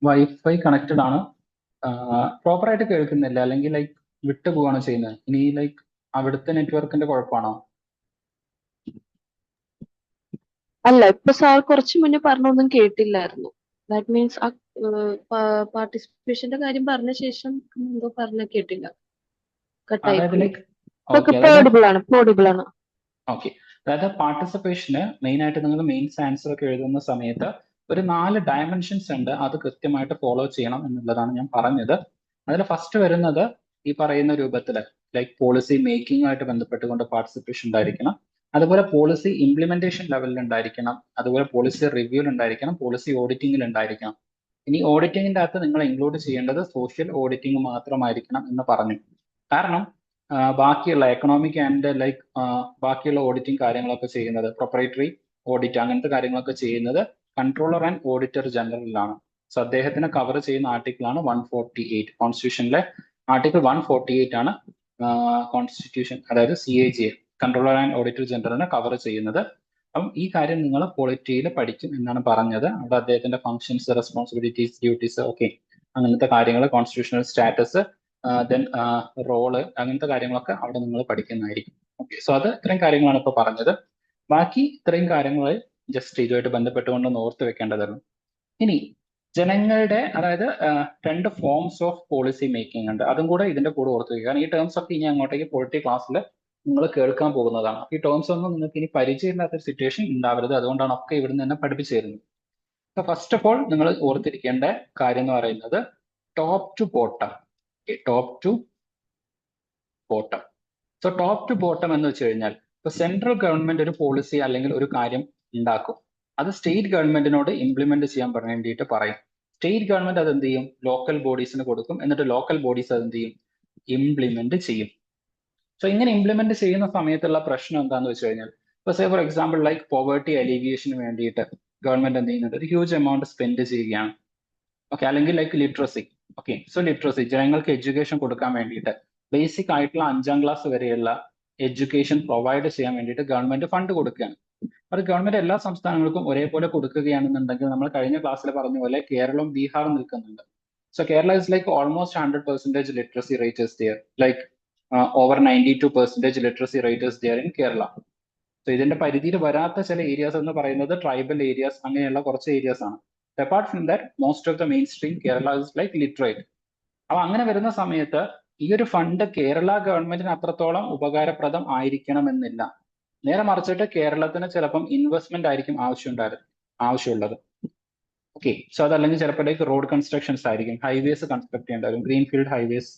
Wifi connected ആണ്, പ്രോപ്പർ ആയിട്ട് കേൾക്കുന്നില്ല, അല്ലെങ്കിൽ ലൈക്ക് വിട്ടു പോവാണ് ചെയ്യുന്നത്. ഇനി ലൈക്ക് അവിടുത്തെ നെറ്റ്വർക്കിന്റെ കുഴപ്പമാണോ? അല്ല, ഇപ്പൊ സാർ കുറച്ച് മുന്നേ പറഞ്ഞൊന്നും കേട്ടില്ലായിരുന്നു. ദാറ്റ് മീൻസ് ആ പാർട്ടിസിപ്പേഷന്റെ കാര്യം പറഞ്ഞ ശേഷം എന്തോ പറഞ്ഞ കേട്ടില്ല, കട്ടായി അതായത് പോയി. ലൈക്ക് ഓക്കെ, അതായത് ഓഡിബിൾ ആണ്. ഓക്കെ, അതായത് പാർട്ടിസിപ്പേഷന് മെയിൻ ആയിട്ട് നിങ്ങൾ മെയിൻസ് ആൻസർ ഒക്കെ എഴുതുന്ന സമയത്ത് ഒരു 4 ഡയമെൻഷൻസ് ഉണ്ട്, അത് കൃത്യമായിട്ട് ഫോളോ ചെയ്യണം എന്നുള്ളതാണ് ഞാൻ പറഞ്ഞത്. അതിൽ ഫസ്റ്റ് വരുന്നത് ഈ പറയുന്ന രൂപത്തിൽ ലൈക്ക് പോളിസി മേക്കിംഗ് ആയിട്ട് ബന്ധപ്പെട്ടുകൊണ്ട് പാർട്ടിസിപ്പേഷൻ ഉണ്ടായിരിക്കണം, അതുപോലെ പോളിസി ഇംപ്ലിമെന്റേഷൻ ലെവലിൽ ഉണ്ടായിരിക്കണം, അതുപോലെ പോളിസി റിവ്യൂവിൽ ഉണ്ടായിരിക്കണം, പോളിസി ഓഡിറ്റിംഗിൽ ഉണ്ടായിരിക്കണം. ഇനി ഓഡിറ്റിംഗിന്റെ അകത്ത് നിങ്ങൾ ഇൻക്ലൂഡ് ചെയ്യേണ്ടത് സോഷ്യൽ ഓഡിറ്റിംഗ് മാത്രമായിരിക്കണം എന്ന് പറഞ്ഞു. കാരണം ബാക്കിയുള്ള എക്കണോമിക് ആൻഡ് ലൈക്ക് ബാക്കിയുള്ള ഓഡിറ്റിംഗ് കാര്യങ്ങളൊക്കെ ചെയ്യുന്നത് പ്രൊപ്പറേറ്ററി ഓഡിറ്റ് അങ്ങനത്തെ കാര്യങ്ങളൊക്കെ ചെയ്യുന്നത് കൺട്രോളർ ആൻഡ് ഓഡിറ്റർ ജനറലിലാണ്. സോ അദ്ദേഹത്തിന് കവർ ചെയ്യുന്ന ആർട്ടിക്കിളാണ് 148. കോൺസ്റ്റിറ്റ്യൂഷനിലെ ആർട്ടിക്കിൾ 148 ആണ് കോൺസ്റ്റിറ്റ്യൂഷൻ, അതായത് CAG കൺട്രോളർ ആൻഡ് ഓഡിറ്റർ ജനറലിനെ കവർ ചെയ്യുന്നത്. അപ്പം ഈ കാര്യം നിങ്ങൾ പൊളിറ്റിയിൽ പഠിക്കും എന്നാണ് പറഞ്ഞത്. അവിടെ അദ്ദേഹത്തിന്റെ ഫംഗ്ഷൻസ്, റെസ്പോൺസിബിലിറ്റീസ്, ഡ്യൂട്ടീസ്, ഓക്കെ അങ്ങനത്തെ കാര്യങ്ങൾ, കോൺസ്റ്റിറ്റ്യൂഷണൽ സ്റ്റാറ്റസ്, ദെൻ റോള് അങ്ങനത്തെ കാര്യങ്ങളൊക്കെ അവിടെ നിങ്ങൾ പഠിക്കുന്നതായിരിക്കും. ഓക്കെ, സോ അത് ഇത്രയും കാര്യങ്ങളാണ് ഇപ്പൊ പറഞ്ഞത്. ബാക്കി ഇത്രയും കാര്യങ്ങൾ ജസ്റ്റ് ഇതുമായിട്ട് ബന്ധപ്പെട്ടുകൊണ്ടൊന്ന് ഓർത്ത് വെക്കേണ്ടതാണ്. ഇനി ജനങ്ങളുടെ, അതായത് 2 ഫോംസ് ഓഫ് പോളിസി മേക്കിംഗ് ഉണ്ട്, അതും കൂടെ ഇതിന്റെ കൂടെ ഓർത്ത് വെക്കുക. കാരണം ഈ ടേംസ് ഒക്കെ ഇനി അങ്ങോട്ടേക്ക് പൊളിറ്റി ക്ലാസ്സിൽ നിങ്ങൾ കേൾക്കാൻ പോകുന്നതാണ്. ഈ ടേംസ് ഒന്നും നിങ്ങൾക്ക് ഇനി പരിചയമില്ലാത്ത സിറ്റുവേഷൻ ഉണ്ടാവരുത്, അതുകൊണ്ടാണ് ഒക്കെ ഇവിടുന്ന് തന്നെ പഠിപ്പിച്ചു തരുന്നത്. സോ ഫസ്റ്റ് ഓഫ് ഓൾ നിങ്ങൾ ഓർത്തിരിക്കേണ്ട കാര്യം എന്ന് പറയുന്നത് top to bottom. Top to bottom. So top to bottom എന്ന് വെച്ച് കഴിഞ്ഞാൽ ഇപ്പൊ സെൻട്രൽ ഗവൺമെന്റ് ഒരു പോളിസി അല്ലെങ്കിൽ ഒരു കാര്യം ഉണ്ടാക്കും, അത് സ്റ്റേറ്റ് ഗവൺമെന്റിനോട് ഇംപ്ലിമെന്റ് ചെയ്യാൻ വേണ്ടിയിട്ട് പറയും. സ്റ്റേറ്റ് ഗവൺമെന്റ് അത് എന്ത് ചെയ്യും, ലോക്കൽ ബോഡീസിന് കൊടുക്കും, എന്നിട്ട് ലോക്കൽ ബോഡീസ് അത് എന്ത് ചെയ്യും, ഇംപ്ലിമെന്റ് ചെയ്യും. സോ ഇങ്ങനെ ഇംപ്ലിമെന്റ് ചെയ്യുന്ന സമയത്തുള്ള പ്രശ്നം എന്താന്ന് വെച്ച് കഴിഞ്ഞാൽ, ഇപ്പൊ say for example like poverty അലീവിയേഷന് വേണ്ടിയിട്ട് ഗവൺമെന്റ് എന്ത് ചെയ്യുന്നുണ്ട്, ഒരു ഹ്യൂജ് എമൗണ്ട് സ്പെൻഡ് ചെയ്യുകയാണ്. ഓക്കെ, അല്ലെങ്കിൽ like literacy. Okay, so literacy, ജനങ്ങൾക്ക് എഡ്യൂക്കേഷൻ കൊടുക്കാൻ വേണ്ടിയിട്ട് ബേസിക് ആയിട്ടുള്ള 5ാം ക്ലാസ് വരെയുള്ള എഡ്യൂക്കേഷൻ പ്രൊവൈഡ് ചെയ്യാൻ വേണ്ടിയിട്ട് ഗവൺമെന്റ് ഫണ്ട് കൊടുക്കുകയാണ്. അത് ഗവൺമെന്റ് എല്ലാ സംസ്ഥാനങ്ങൾക്കും ഒരേപോലെ കൊടുക്കുകയാണെന്നുണ്ടെങ്കിൽ നമ്മൾ കഴിഞ്ഞ ക്ലാസ്സിൽ പറഞ്ഞ പോലെ കേരളവും ബീഹാറും നിൽക്കുന്നുണ്ട്. So Kerala is like almost 100% literacy rate is there, like over 92% literacy rate is there in Kerala. So ഇതിന്റെ പരിധിയിൽ വരാത്ത ചില ഏരിയാസ് എന്ന് പറയുന്നത് ട്രൈബൽ ഏരിയാസ്, അങ്ങനെയുള്ള കുറച്ച് ഏരിയാസ് ആണ്. Apart from that most of the main stream Kerala is like literate. അപ്പൊ അങ്ങനെ വരുന്ന സമയത്ത് ഈ ഒരു ഫണ്ട് കേരള ഗവൺമെന്റിന് അത്രത്തോളം ഉപകാരപ്രദം ആയിരിക്കണമെന്നില്ല. നേരെ മറിച്ചിട്ട് കേരളത്തിന് ചിലപ്പം ഇൻവെസ്റ്റ്മെന്റ് ആയിരിക്കും ആവശ്യമുള്ളത്. ഓക്കെ, സോ അതല്ലെങ്കിൽ ചിലപ്പോൾ ലൈക്ക് റോഡ് കൺസ്ട്രക്ഷൻസ് ആയിരിക്കും, ഹൈവേസ് കൺസ്ട്രക്ട് ചെയ്യേണ്ടാവും, greenfield highways.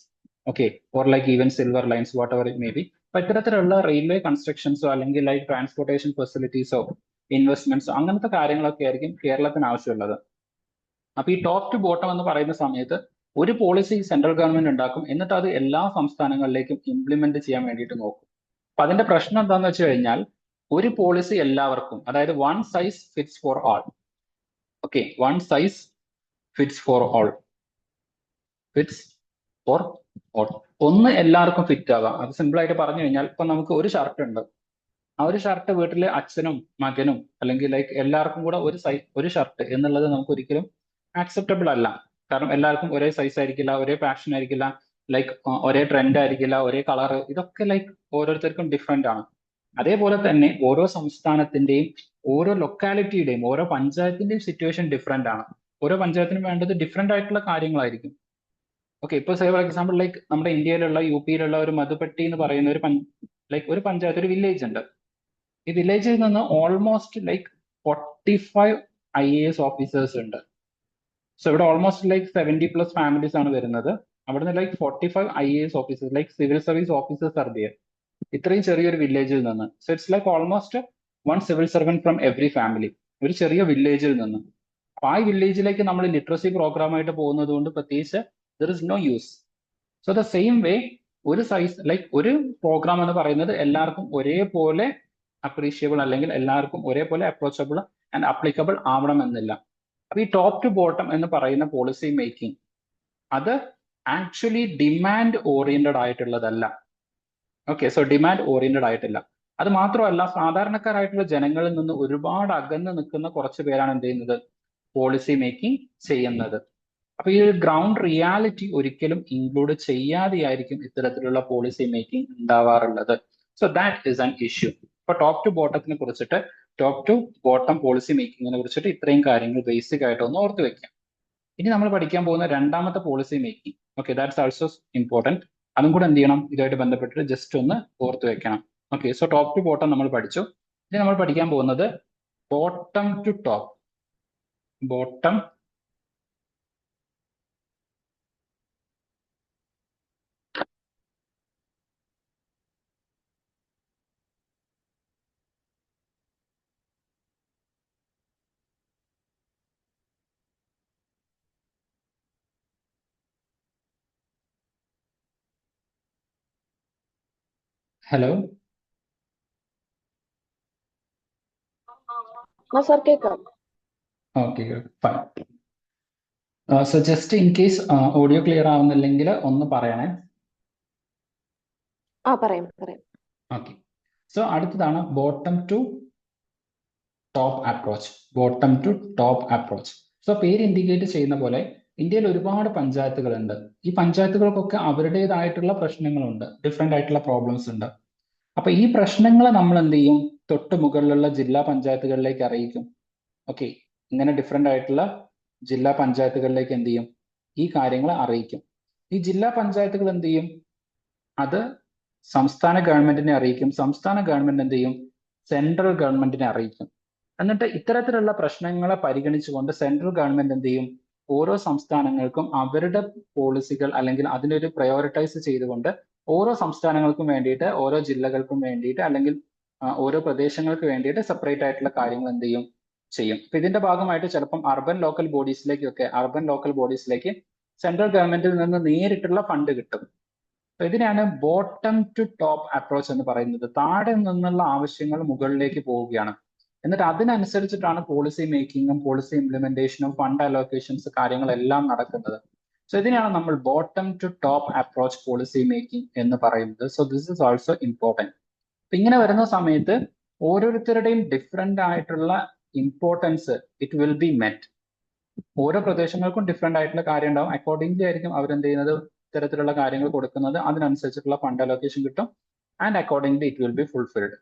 Okay, or like even silver lines, whatever it may be. അപ്പൊ ഇത്തരത്തിലുള്ള റെയിൽവേ കൺസ്ട്രക്ഷൻസോ അല്ലെങ്കിൽ ലൈക്ക് ട്രാൻസ്പോർട്ടേഷൻ ഫെസിലിറ്റീസോ ഇൻവെസ്റ്റ്മെന്റ്സോ അങ്ങനത്തെ കാര്യങ്ങളൊക്കെ ആയിരിക്കും കേരളത്തിന് ആവശ്യമുള്ളത്. അപ്പൊ ഈ ടോപ്പ് ടു ബോട്ടം എന്ന് പറയുന്ന സമയത്ത് ഒരു പോളിസി സെൻട്രൽ ഗവൺമെന്റ് ഉണ്ടാക്കും, എന്നിട്ട് അത് എല്ലാ സംസ്ഥാനങ്ങളിലേക്കും ഇംപ്ലിമെന്റ് ചെയ്യാൻ വേണ്ടിയിട്ട് നോക്കും. അപ്പൊ അതിന്റെ പ്രശ്നം എന്താന്ന് വെച്ച് കഴിഞ്ഞാൽ, ഒരു പോളിസി എല്ലാവർക്കും, അതായത് one size fits for all. Okay, one size fits for all, fits for all. ഒന്ന് എല്ലാവർക്കും ഫിറ്റ് ആവാം. അത് സിമ്പിൾ ആയിട്ട് പറഞ്ഞു കഴിഞ്ഞാൽ, ഇപ്പൊ നമുക്ക് ഒരു ഷർട്ട് ഉണ്ട്, ആ ഒരു ഷർട്ട് വീട്ടിലെ അച്ഛനും മകനും അല്ലെങ്കിൽ ലൈക്ക് എല്ലാവർക്കും കൂടെ ഒരു ഷർട്ട് എന്നുള്ളത് നമുക്ക് ഒരിക്കലും ആക്സെപ്റ്റബിൾ അല്ല. കാരണം എല്ലാവർക്കും ഒരേ സൈസ് ആയിരിക്കില്ല, ഒരേ പാഷൻ ആയിരിക്കില്ല, ലൈക്ക് ഒരേ ട്രെൻഡ് ആയിരിക്കില്ല, ഒരേ കളർ, ഇതൊക്കെ ലൈക്ക് ഓരോരുത്തർക്കും ഡിഫറെന്റ് ആണ്. അതേപോലെ തന്നെ ഓരോ സംസ്ഥാനത്തിന്റെയും ഓരോ ലൊക്കാലിറ്റിയുടെയും ഓരോ പഞ്ചായത്തിന്റെയും സിറ്റുവേഷൻ ഡിഫറെന്റ് ആണ്. ഓരോ പഞ്ചായത്തിനും വേണ്ടത് ഡിഫറെന്റ് ആയിട്ടുള്ള കാര്യങ്ങളായിരിക്കും. ഓക്കെ, ഇപ്പൊ സേ ഫോർ എക്സാമ്പിൾ ലൈക്ക് നമ്മുടെ ഇന്ത്യയിലുള്ള യുപിയിലുള്ള ഒരു മധുപട്ടി എന്ന് പറയുന്ന ഒരു പഞ്ചായത്ത്, ഒരു വില്ലേജ് ഉണ്ട്. ഈ വില്ലേജിൽ നിന്ന് ഓൾമോസ്റ്റ് ലൈക്ക് 45 IAS ഓഫീസേഴ്സ് ഉണ്ട്. സോ ഇവിടെ ഓൾമോസ്റ്റ് ലൈക്ക് 70+ ഫാമിലീസ് ആണ് വരുന്നത്. അവിടുന്ന് like 45 IAS officers, like civil service officers are there, ഇത്രയും ചെറിയൊരു വില്ലേജിൽ നിന്ന്. So it's like almost one civil servant from every family, ഒരു ചെറിയ വില്ലേജിൽ നിന്ന്. അപ്പൊ ആ വില്ലേജിലേക്ക് നമ്മൾ ലിറ്ററസി പ്രോഗ്രാമായിട്ട് പോകുന്നത് കൊണ്ട് പ്രത്യേകിച്ച് there is no use. So the same way ഒരു സൈസ് ലൈക്ക് ഒരു പ്രോഗ്രാം എന്ന് പറയുന്നത് എല്ലാവർക്കും ഒരേപോലെ അപ്രീഷിയബിൾ അല്ലെങ്കിൽ എല്ലാവർക്കും ഒരേപോലെ അപ്രോച്ചബിൾ ആൻഡ് അപ്ലിക്കബിൾ ആവണമെന്നില്ല. അപ്പൊ ഈ ടോപ്പ് ടു ബോട്ടം എന്ന് പറയുന്ന പോളിസി മേക്കിംഗ് അത് ആക്ച്വലി ഡിമാൻഡ് ഓറിയന്റഡ് ആയിട്ടുള്ളതല്ല. ഓക്കെ, സോ ഡിമാൻഡ് ഓറിയന്റഡ് ആയിട്ടില്ല. അത് മാത്രമല്ല, സാധാരണക്കാരായിട്ടുള്ള ജനങ്ങളിൽ നിന്ന് ഒരുപാട് അകന്ന് നിൽക്കുന്ന കുറച്ച് പേരാണ് എന്ത് ചെയ്യുന്നത്, പോളിസി മേക്കിംഗ് ചെയ്യുന്നത്. അപ്പൊ ഈ ഒരു ഗ്രൗണ്ട് റിയാലിറ്റി ഒരിക്കലും ഇൻക്ലൂഡ് ചെയ്യാതെയായിരിക്കും ഇത്തരത്തിലുള്ള പോളിസി മേക്കിംഗ് ഉണ്ടാവാറുള്ളത്. So that is an issue. ഇപ്പൊ ടോപ്പ് ടു ബോട്ടത്തിനെ കുറിച്ചിട്ട്, ടോപ്പ് ടു ബോട്ടം പോളിസി മേക്കിങ്ങിനെ കുറിച്ചിട്ട് ഇത്രയും കാര്യങ്ങൾ ബേസിക് ആയിട്ട് ഒന്ന് ഓർത്ത് വെക്കാം. ഇനി നമ്മൾ പഠിക്കാൻ പോകുന്ന രണ്ടാമത്തെ policy making, okay, that's also important. അതും കൂടെ എന്ത് ചെയ്യണം, ഇതുമായിട്ട് ബന്ധപ്പെട്ടിട്ട് ജസ്റ്റ് ഒന്ന് ഓർത്ത് വെക്കണം. Okay, so top to bottom നമ്മൾ പഠിച്ചു. ഇനി നമ്മൾ പഠിക്കാൻ പോകുന്നത് bottom to top. Bottom hello. ആ സാർ കേൾക്കാം. Okay, fine. So just in case audio clear ആവുന്നില്ലെങ്കിൽ ഒന്ന് പറയണേ. പറയാം. ഓക്കെ, സോ അടുത്തതാണ് bottom to top approach. Bottom to top approach. So പേര് ഇൻഡിക്കേറ്റ് ചെയ്യുന്ന പോലെ ഇന്ത്യയിൽ ഒരുപാട് പഞ്ചായത്തുകളുണ്ട്. ഈ പഞ്ചായത്തുകൾക്കൊക്കെ അവരുടേതായിട്ടുള്ള പ്രശ്നങ്ങളുണ്ട്, ഡിഫറെന്റ് ആയിട്ടുള്ള പ്രോബ്ലംസ് ഉണ്ട്. അപ്പൊ ഈ പ്രശ്നങ്ങൾ നമ്മൾ എന്ത് ചെയ്യും, തൊട്ട് മുകളിലുള്ള ജില്ലാ പഞ്ചായത്തുകളിലേക്ക് അറിയിക്കും. ഓക്കെ, ഇങ്ങനെ ഡിഫറെന്റ് ആയിട്ടുള്ള ജില്ലാ പഞ്ചായത്തുകളിലേക്ക് എന്ത് ചെയ്യും, ഈ കാര്യങ്ങൾ അറിയിക്കും. ഈ ജില്ലാ പഞ്ചായത്തുകൾ എന്ത് ചെയ്യും, അത് സംസ്ഥാന ഗവൺമെന്റിനെ അറിയിക്കും. സംസ്ഥാന ഗവൺമെന്റ് എന്ത് ചെയ്യും, സെൻട്രൽ ഗവൺമെന്റിനെ അറിയിക്കും. എന്നിട്ട് ഇത്തരത്തിലുള്ള പ്രശ്നങ്ങളെ പരിഗണിച്ചുകൊണ്ട് സെൻട്രൽ ഗവൺമെന്റ് എന്ത് ചെയ്യും, ഓരോ സംസ്ഥാനങ്ങൾക്കും അവരുടെ പോളിസികൾ അല്ലെങ്കിൽ അതിനൊരു പ്രയോറിറ്റൈസ് ചെയ്തുകൊണ്ട് ഓരോ സംസ്ഥാനങ്ങൾക്കും വേണ്ടിയിട്ട്, ഓരോ ജില്ലകൾക്കും വേണ്ടിയിട്ട് അല്ലെങ്കിൽ ഓരോ പ്രദേശങ്ങൾക്ക് വേണ്ടിയിട്ട് സെപ്പറേറ്റ് ആയിട്ടുള്ള കാര്യങ്ങൾ എന്ത് ചെയ്യും. അപ്പൊ ഇതിന്റെ ഭാഗമായിട്ട് ചിലപ്പം അർബൻ ലോക്കൽ ബോഡീസിലേക്ക് സെൻട്രൽ ഗവൺമെന്റിൽ നിന്ന് നേരിട്ടുള്ള ഫണ്ട് കിട്ടും. ഇതിനെയാണ് ബോട്ടം ടു ടോപ്പ് അപ്രോച്ച് എന്ന് പറയുന്നത്. താഴെ നിന്നുള്ള ആവശ്യങ്ങൾ മുകളിലേക്ക് പോവുകയാണ്, എന്നിട്ട് അതിനനുസരിച്ചിട്ടാണ് പോളിസി മേക്കിങ്ങും പോളിസി ഇംപ്ലിമെന്റേഷനും ഫണ്ട് അലോക്കേഷൻസ് കാര്യങ്ങളെല്ലാം നടക്കുന്നത്. സോ ഇതിനെയാണ് നമ്മൾ bottom to top approach policy making എന്ന് പറയുന്നത്. So this is also important. ഇങ്ങനെ വരുന്ന സമയത്ത് ഓരോരുത്തരുടെയും ഡിഫറെന്റ് ആയിട്ടുള്ള importance it will be met. ഓരോ പ്രദേശങ്ങൾക്കും ഡിഫറെന്റ് ആയിട്ടുള്ള കാര്യം ഉണ്ടാവും. അക്കോർഡിംഗ്ലി ആയിരിക്കും അവരെന്ത് ചെയ്യുന്നത്, ഇത്തരത്തിലുള്ള കാര്യങ്ങൾ കൊടുക്കുന്നത്. അതിനനുസരിച്ചിട്ടുള്ള ഫണ്ട് അലോക്കേഷൻ കിട്ടും and accordingly it will be fulfilled.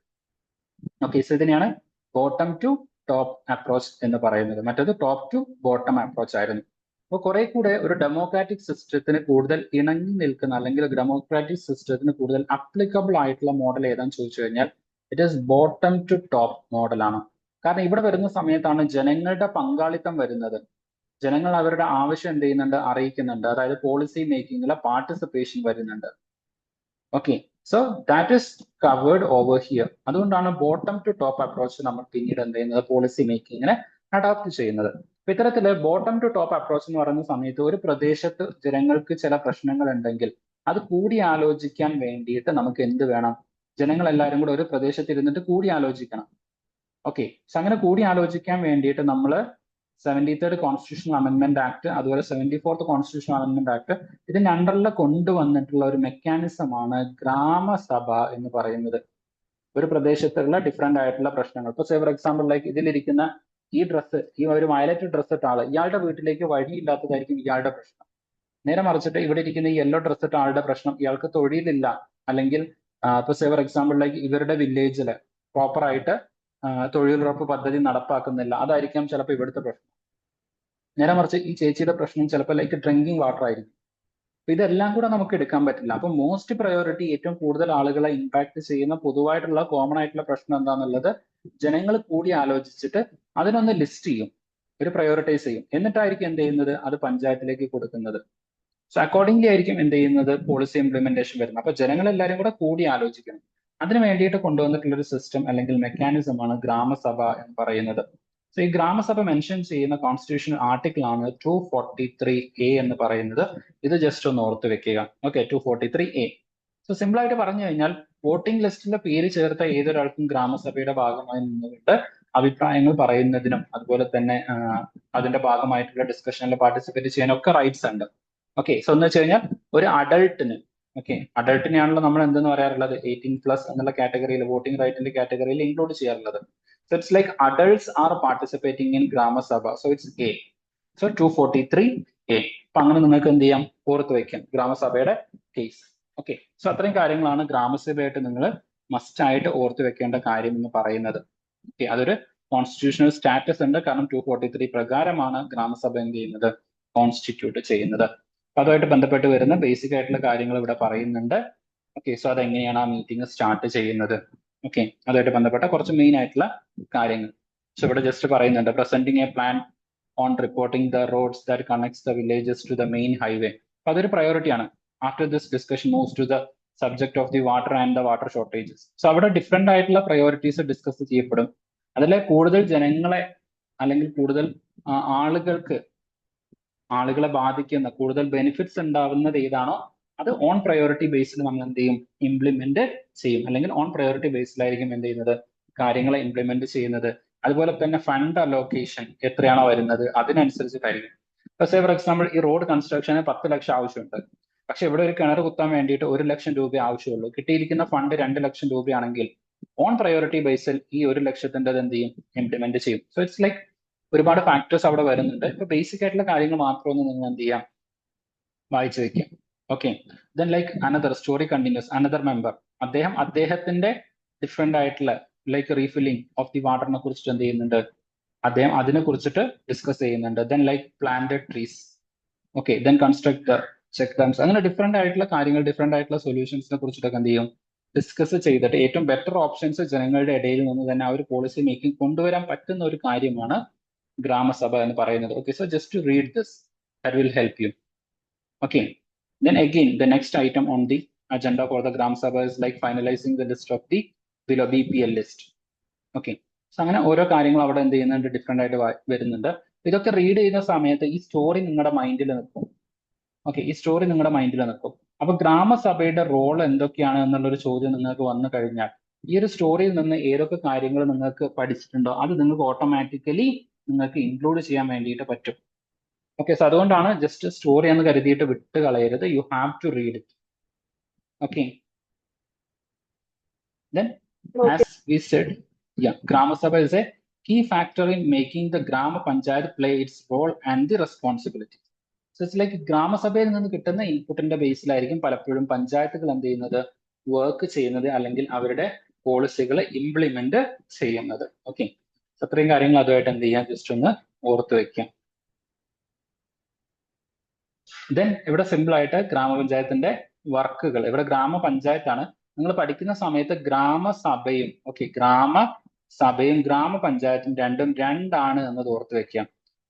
Okay, so ഇതിനെയാണ് ബോട്ടം ടു ടോപ്പ് അപ്രോച്ച് എന്ന് പറയുന്നത്. മറ്റേത് ടോപ്പ് ടു ബോട്ടം അപ്രോച്ച് ആയിരുന്നു. അപ്പോൾ കുറെ കൂടെ ഒരു ഡെമോക്രാറ്റിക് സിസ്റ്റത്തിന് കൂടുതൽ ഇണങ്ങി നിൽക്കുന്ന അല്ലെങ്കിൽ ഡെമോക്രാറ്റിക് സിസ്റ്റത്തിന് കൂടുതൽ അപ്ലിക്കബിൾ ആയിട്ടുള്ള മോഡൽ ഏതാണെന്ന് ചോദിച്ചു കഴിഞ്ഞാൽ it is bottom to top മോഡലാണ്. കാരണം ഇവിടെ വരുന്ന സമയത്താണ് ജനങ്ങളുടെ പങ്കാളിത്തം വരുന്നത്. ജനങ്ങൾ അവരുടെ ആവശ്യം എന്ത് ചെയ്യുന്നുണ്ട്, അറിയിക്കുന്നുണ്ട്. അതായത് പോളിസി മേക്കിങ്ങിലെ പാർട്ടിസിപ്പേഷൻ വരുന്നുണ്ട്. Okay, so that is covered over here. അതുകൊണ്ടാണ് ബോട്ടം ടു ടോപ്പ് അപ്രോച്ച് നമ്മൾ പിന്നീട് എന്ത് ചെയ്യുന്നത്, പോളിസി മേക്കിങ്ങിനെ അഡോപ്റ്റ് ചെയ്യുന്നത്. അപ്പൊ ഇത്തരത്തില് ബോട്ടം ടു ടോപ്പ് അപ്രോച്ച് എന്ന് പറയുന്ന സമയത്ത് ഒരു പ്രദേശത്ത് ജനങ്ങൾക്ക് ചില പ്രശ്നങ്ങൾ ഉണ്ടെങ്കിൽ അത് കൂടി ആലോചിക്കാൻ വേണ്ടിയിട്ട് നമുക്ക് എന്ത് വേണം, ജനങ്ങൾ എല്ലാവരും കൂടെ ഒരു പ്രദേശത്ത് ഇരുന്നിട്ട് കൂടി ആലോചിക്കണം. ഓക്കെ, സോ അങ്ങനെ കൂടി ആലോചിക്കാൻ വേണ്ടിയിട്ട് നമ്മൾ 73rd കോൺസ്റ്റിറ്റ്യൂഷണൽ അമെന്റ്മെന്റ് ആക്ട് അതുപോലെ 74th കോൺസ്റ്റിറ്റ്യൂഷണൽ അമെന്റ്മെന്റ് ആക്ട് ഇതിന്റെ അണ്ടറിൽ കൊണ്ടുവന്നിട്ടുള്ള ഒരു മെക്കാനിസമാണ് ഗ്രാമസഭ എന്ന് പറയുന്നത്. ഒരു പ്രദേശത്തുള്ള ഡിഫറെന്റ് ആയിട്ടുള്ള പ്രശ്നങ്ങൾ, ഇപ്പൊ ഫോർ എക്സാമ്പിൾ ലൈക്ക് ഇതിലിരിക്കുന്ന ഈ ഡ്രസ്സ്, ഈ ഒരു വയലറ്റ് ഡ്രസ്സ് ഇട്ട ആള്, ഇയാളുടെ വീട്ടിലേക്ക് വഴിയില്ലാത്തതായിരിക്കും ഇയാളുടെ പ്രശ്നം. നേരെ മറിച്ചിട്ട് ഇവിടെ ഇരിക്കുന്ന ഈ യെല്ലോ ഡ്രസ്സ് ഇട്ട ആളുടെ പ്രശ്നം ഇയാൾക്ക് തൊഴിലില്ല, അല്ലെങ്കിൽ ഇപ്പൊ ഫോർ എക്സാമ്പിൾ ലൈക്ക് ഇവരുടെ വില്ലേജിൽ പ്രോപ്പർ ആയിട്ട് തൊഴിലുറപ്പ് പദ്ധതി നടപ്പാക്കുന്നില്ല, അതായിരിക്കാം ചിലപ്പോൾ ഇവിടുത്തെ പ്രശ്നം. നേരെ മറിച്ച് ഈ ചേച്ചിയുടെ പ്രശ്നം ചിലപ്പോൾ ലൈക്ക് ഡ്രിങ്കിങ് വാട്ടർ ആയിരിക്കും. അപ്പൊ ഇതെല്ലാം കൂടെ നമുക്ക് എടുക്കാൻ പറ്റില്ല. അപ്പൊ മോസ്റ്റ് പ്രയോറിറ്റി ഏറ്റവും കൂടുതൽ ആളുകളെ ഇമ്പാക്ട് ചെയ്യുന്ന പൊതുവായിട്ടുള്ള കോമൺ ആയിട്ടുള്ള പ്രശ്നം എന്താണെന്നുള്ളത് ജനങ്ങൾ കൂടി ആലോചിച്ചിട്ട് അതിനൊന്ന് ലിസ്റ്റ് ചെയ്യും, ഒരു പ്രയോറിറ്റൈസ് ചെയ്യും, എന്നിട്ടായിരിക്കും എന്ത് ചെയ്യുന്നത്, അത് പഞ്ചായത്തിലേക്ക് കൊടുക്കുന്നത്. സോ അക്കോർഡിംഗ്ലി ആയിരിക്കും എന്ത് ചെയ്യുന്നത്, പോളിസി ഇംപ്ലിമെന്റേഷൻ വരുന്നത്. അപ്പൊ ജനങ്ങൾ എല്ലാവരും കൂടെ കൂടി ആലോചിക്കണം. അതിന് വേണ്ടിയിട്ട് കൊണ്ടുവന്നിട്ടുള്ള ഒരു സിസ്റ്റം അല്ലെങ്കിൽ മെക്കാനിസമാണ് ഗ്രാമസഭ എന്ന് പറയുന്നത്. സോ ഈ ഗ്രാമസഭ മെൻഷൻ ചെയ്യുന്ന കോൺസ്റ്റിറ്റ്യൂഷൻ ആർട്ടിക്കിൾ ആണ് 243A എന്ന് പറയുന്നത്. ഇത് ജസ്റ്റ് ഒന്ന് ഓർത്ത് വെക്കുക. Okay, 243A. സോ സിമ്പിൾ ആയിട്ട് പറഞ്ഞു കഴിഞ്ഞാൽ വോട്ടിംഗ് ലിസ്റ്റിലെ പേര് ചേർത്ത ഏതൊരാൾക്കും ഗ്രാമസഭയുടെ ഭാഗമായി നിന്നുകൊണ്ട് അഭിപ്രായങ്ങൾ പറയുന്നതിനും അതുപോലെ തന്നെ അതിന്റെ ഭാഗമായിട്ടുള്ള ഡിസ്കഷനിൽ പാർട്ടിസിപ്പേറ്റ് ചെയ്യാനൊക്കെ റൈറ്റ്സ് ഉണ്ട്. ഓക്കെ, സോ എന്ന് വെച്ച് കഴിഞ്ഞാൽ ഒരു അഡൾട്ടിന്, ഓക്കെ, അഡൾട്ടിനെയാണല്ലോ നമ്മൾ എന്തെന്ന് പറയാറുള്ളത്, 18+ എന്നുള്ള കാറ്റഗറിയിൽ, വോട്ടിംഗ് റൈറ്റിന്റെ കാറ്റഗറിയിൽ ഇൻക്ലൂഡ് ചെയ്യാറുള്ളത്. So it's like adults are participating in Grama Sabha. So it's A. So 243A. അപ്പൊ അങ്ങനെ നിങ്ങൾക്ക് എന്ത് ചെയ്യാം, ഓർത്ത് വയ്ക്കാം ഗ്രാമസഭയുടെ കേസ്. ഓക്കെ, സോ അത്രയും കാര്യങ്ങളാണ് ഗ്രാമസഭയായിട്ട് നിങ്ങൾ മസ്റ്റ് ആയിട്ട് ഓർത്ത് വെക്കേണ്ട കാര്യം എന്ന് പറയുന്നത്. ഓക്കെ, അതൊരു കോൺസ്റ്റിറ്റ്യൂഷണൽ സ്റ്റാറ്റസ് ഉണ്ട്. കാരണം 243 പ്രകാരമാണ് ഗ്രാമസഭ എന്ത് ചെയ്യുന്നത്, കോൺസ്റ്റിറ്റ്യൂട്ട് ചെയ്യുന്നത്. അപ്പൊ അതുമായിട്ട് ബന്ധപ്പെട്ട് വരുന്ന ബേസിക് ആയിട്ടുള്ള കാര്യങ്ങൾ ഇവിടെ പറയുന്നുണ്ട്. ഓക്കെ, സോ അതെങ്ങനെയാണ് ആ മീറ്റിംഗ് സ്റ്റാർട്ട് ചെയ്യുന്നത്, ഓക്കെ, അതുമായിട്ട് ബന്ധപ്പെട്ട കുറച്ച് മെയിൻ ആയിട്ടുള്ള കാര്യങ്ങൾ. സോ ഇവിടെ ജസ്റ്റ് പറയുന്നുണ്ട്, presenting a plan on reporting the roads that connects the villages to the main highway. അപ്പൊ അതൊരു പ്രയോറിറ്റി ആണ്. After this discussion moves to the subject of the water and the water shortages. So അവിടെ different ആയിട്ടുള്ള priorities discuss ചെയ്യപ്പെടും. അതിലെ കൂടുതൽ ജനങ്ങളെ അല്ലെങ്കിൽ കൂടുതൽ ആളുകളെ ബാധിക്കുന്ന കൂടുതൽ ബെനിഫിറ്റ്സ് ഉണ്ടാവുന്നത് ഏതാണോ അത് ഓൺ പ്രയോറിറ്റി ബേസിൽ നമ്മൾ എന്ത് ചെയ്യും, ഇംപ്ലിമെന്റ് ചെയ്യും. അല്ലെങ്കിൽ ഓൺ പ്രയോറിറ്റി ബേസിലായിരിക്കും എന്ത് ചെയ്യുന്നത്, കാര്യങ്ങളെ ഇംപ്ലിമെന്റ് ചെയ്യുന്നത്. അതുപോലെ തന്നെ ഫണ്ട് അലോക്കേഷൻ എത്രയാണോ വരുന്നത് അതിനനുസരിച്ചിട്ടായിരിക്കും. ഇപ്പൊ ഫോർ എക്സാമ്പിൾ ഈ റോഡ് കൺസ്ട്രക്ഷന് 10 ലക്ഷം ആവശ്യമുണ്ട്. പക്ഷെ ഇവിടെ ഒരു കിണർ കുത്താൻ വേണ്ടിയിട്ട് 1 ലക്ഷം രൂപ ആവശ്യമുള്ളൂ. കിട്ടിയിരിക്കുന്ന ഫണ്ട് 2 ലക്ഷം രൂപയാണെങ്കിൽ ഓൺ പ്രയോറിറ്റി ബേസിൽ ഈ 1 ലക്ഷത്തിന്റെ എന്ത് ചെയ്യും, ഇംപ്ലിമെന്റ് ചെയ്യും. സോ ഇറ്റ്സ് ലൈക്ക് ഒരുപാട് ഫാക്ടേഴ്സ് അവിടെ വരുന്നുണ്ട്. ഇപ്പൊ ബേസിക് ആയിട്ടുള്ള കാര്യങ്ങൾ മാത്രമൊന്നും നിങ്ങൾ എന്ത് ചെയ്യാം, വായിച്ചു വെക്കാം. Okay, then like another story continuous, another member അദ്ദേഹത്തിന്റെ ഡിഫറെന്റ് ആയിട്ടുള്ള ലൈക്ക് റീഫില്ലിംഗ് ഓഫ് ദി വാട്ടറിനെ കുറിച്ചിട്ട് എന്ത് ചെയ്യുന്നുണ്ട്, അദ്ദേഹം അതിനെ കുറിച്ചിട്ട് ഡിസ്കസ് ചെയ്യുന്നുണ്ട്. Then like planted trees, okay, then construct check dams, അങ്ങനെ ഡിഫറെന്റ് ആയിട്ടുള്ള കാര്യങ്ങൾ, ഡിഫറെന്റ് ആയിട്ടുള്ള സൊല്യൂഷൻസിനെ കുറിച്ചിട്ടൊക്കെ എന്ത് ചെയ്യും, ഡിസ്കസ് ചെയ്തിട്ട് ഏറ്റവും ബെറ്റർ ഓപ്ഷൻസ് ജനങ്ങളുടെ ഇടയിൽ നിന്ന് തന്നെ ആ ഒരു പോളിസി മേക്കിംഗ് കൊണ്ടുവരാൻ പറ്റുന്ന ഒരു കാര്യമാണ് ഗ്രാമസഭ എന്ന് പറയുന്നത്. Okay, so just to read this, that will help you. Okay, then again the next item on the agenda for the Gram Sabha is like finalizing the list of the below BPL list. Okay, so അങ്ങനെ ഓരോ കാര്യങ്ങൾ അവിടെ എന്ത് ചെയ്യുന്നുണ്ട്, different ആയിട്ട് വരുന്നുണ്ട്. ഇതൊക്കെ read ചെയ്യുന്ന സമയത്ത് ഈ സ്റ്റോറി നിങ്ങളുടെ മൈൻഡിൽ നിൽക്കും. ഓക്കെ, ഈ സ്റ്റോറി നിങ്ങളുടെ മൈൻഡിൽ നിൽക്കും. അപ്പൊ ഗ്രാമസഭയുടെ റോൾ എന്തൊക്കെയാണ് എന്നുള്ളൊരു ചോദ്യം നിങ്ങൾക്ക് വന്നു കഴിഞ്ഞാൽ ഈ ഒരു സ്റ്റോറിയിൽ നിന്ന് ഏതൊക്കെ കാര്യങ്ങൾ നിങ്ങൾക്ക് പഠിച്ചിട്ടുണ്ടോ അത് നിങ്ങൾക്ക് ഓട്ടോമാറ്റിക്കലി നിങ്ങൾക്ക് ഇൻക്ലൂഡ് ചെയ്യാൻ വേണ്ടിയിട്ട് പറ്റും. ഓക്കെ, സോ അതുകൊണ്ടാണ് ജസ്റ്റ് സ്റ്റോറി എന്ന് കരുതിയിട്ട് വിട്ട് കളയരുത്. You have to read it. Okay, then okay. as we said, yeah, Grama Sabha is a key factor in making the Grama Panchayat play its role and the responsibility. So it's like ഗ്രാമസഭയിൽ നിന്ന് കിട്ടുന്ന ഇൻപുട്ടിന്റെ ബേസിലായിരിക്കും പലപ്പോഴും പഞ്ചായത്തുകൾ എന്ത് ചെയ്യുന്നത്, work ചെയ്യുന്നത്, അല്ലെങ്കിൽ അവരുടെ പോളിസികൾ ഇംപ്ലിമെന്റ് ചെയ്യുന്നത്. ഓക്കെ, അത്രയും കാര്യങ്ങൾ അതുമായിട്ട് എന്ത് ചെയ്യാം, ജസ്റ്റ് ഒന്ന് ഓർത്ത് വെക്കാം. ദെൻ ഇവിടെ സിമ്പിൾ ആയിട്ട് ഗ്രാമപഞ്ചായത്തിന്റെ വർക്കുകൾ, ഇവിടെ ഗ്രാമപഞ്ചായത്താണ്. നിങ്ങൾ പഠിക്കുന്ന സമയത്ത് ഗ്രാമസഭയും, ഓക്കെ, ഗ്രാമസഭയും ഗ്രാമപഞ്ചായത്തും രണ്ടും രണ്ടാണ് എന്നത് ഓർത്ത് വെക്കാം.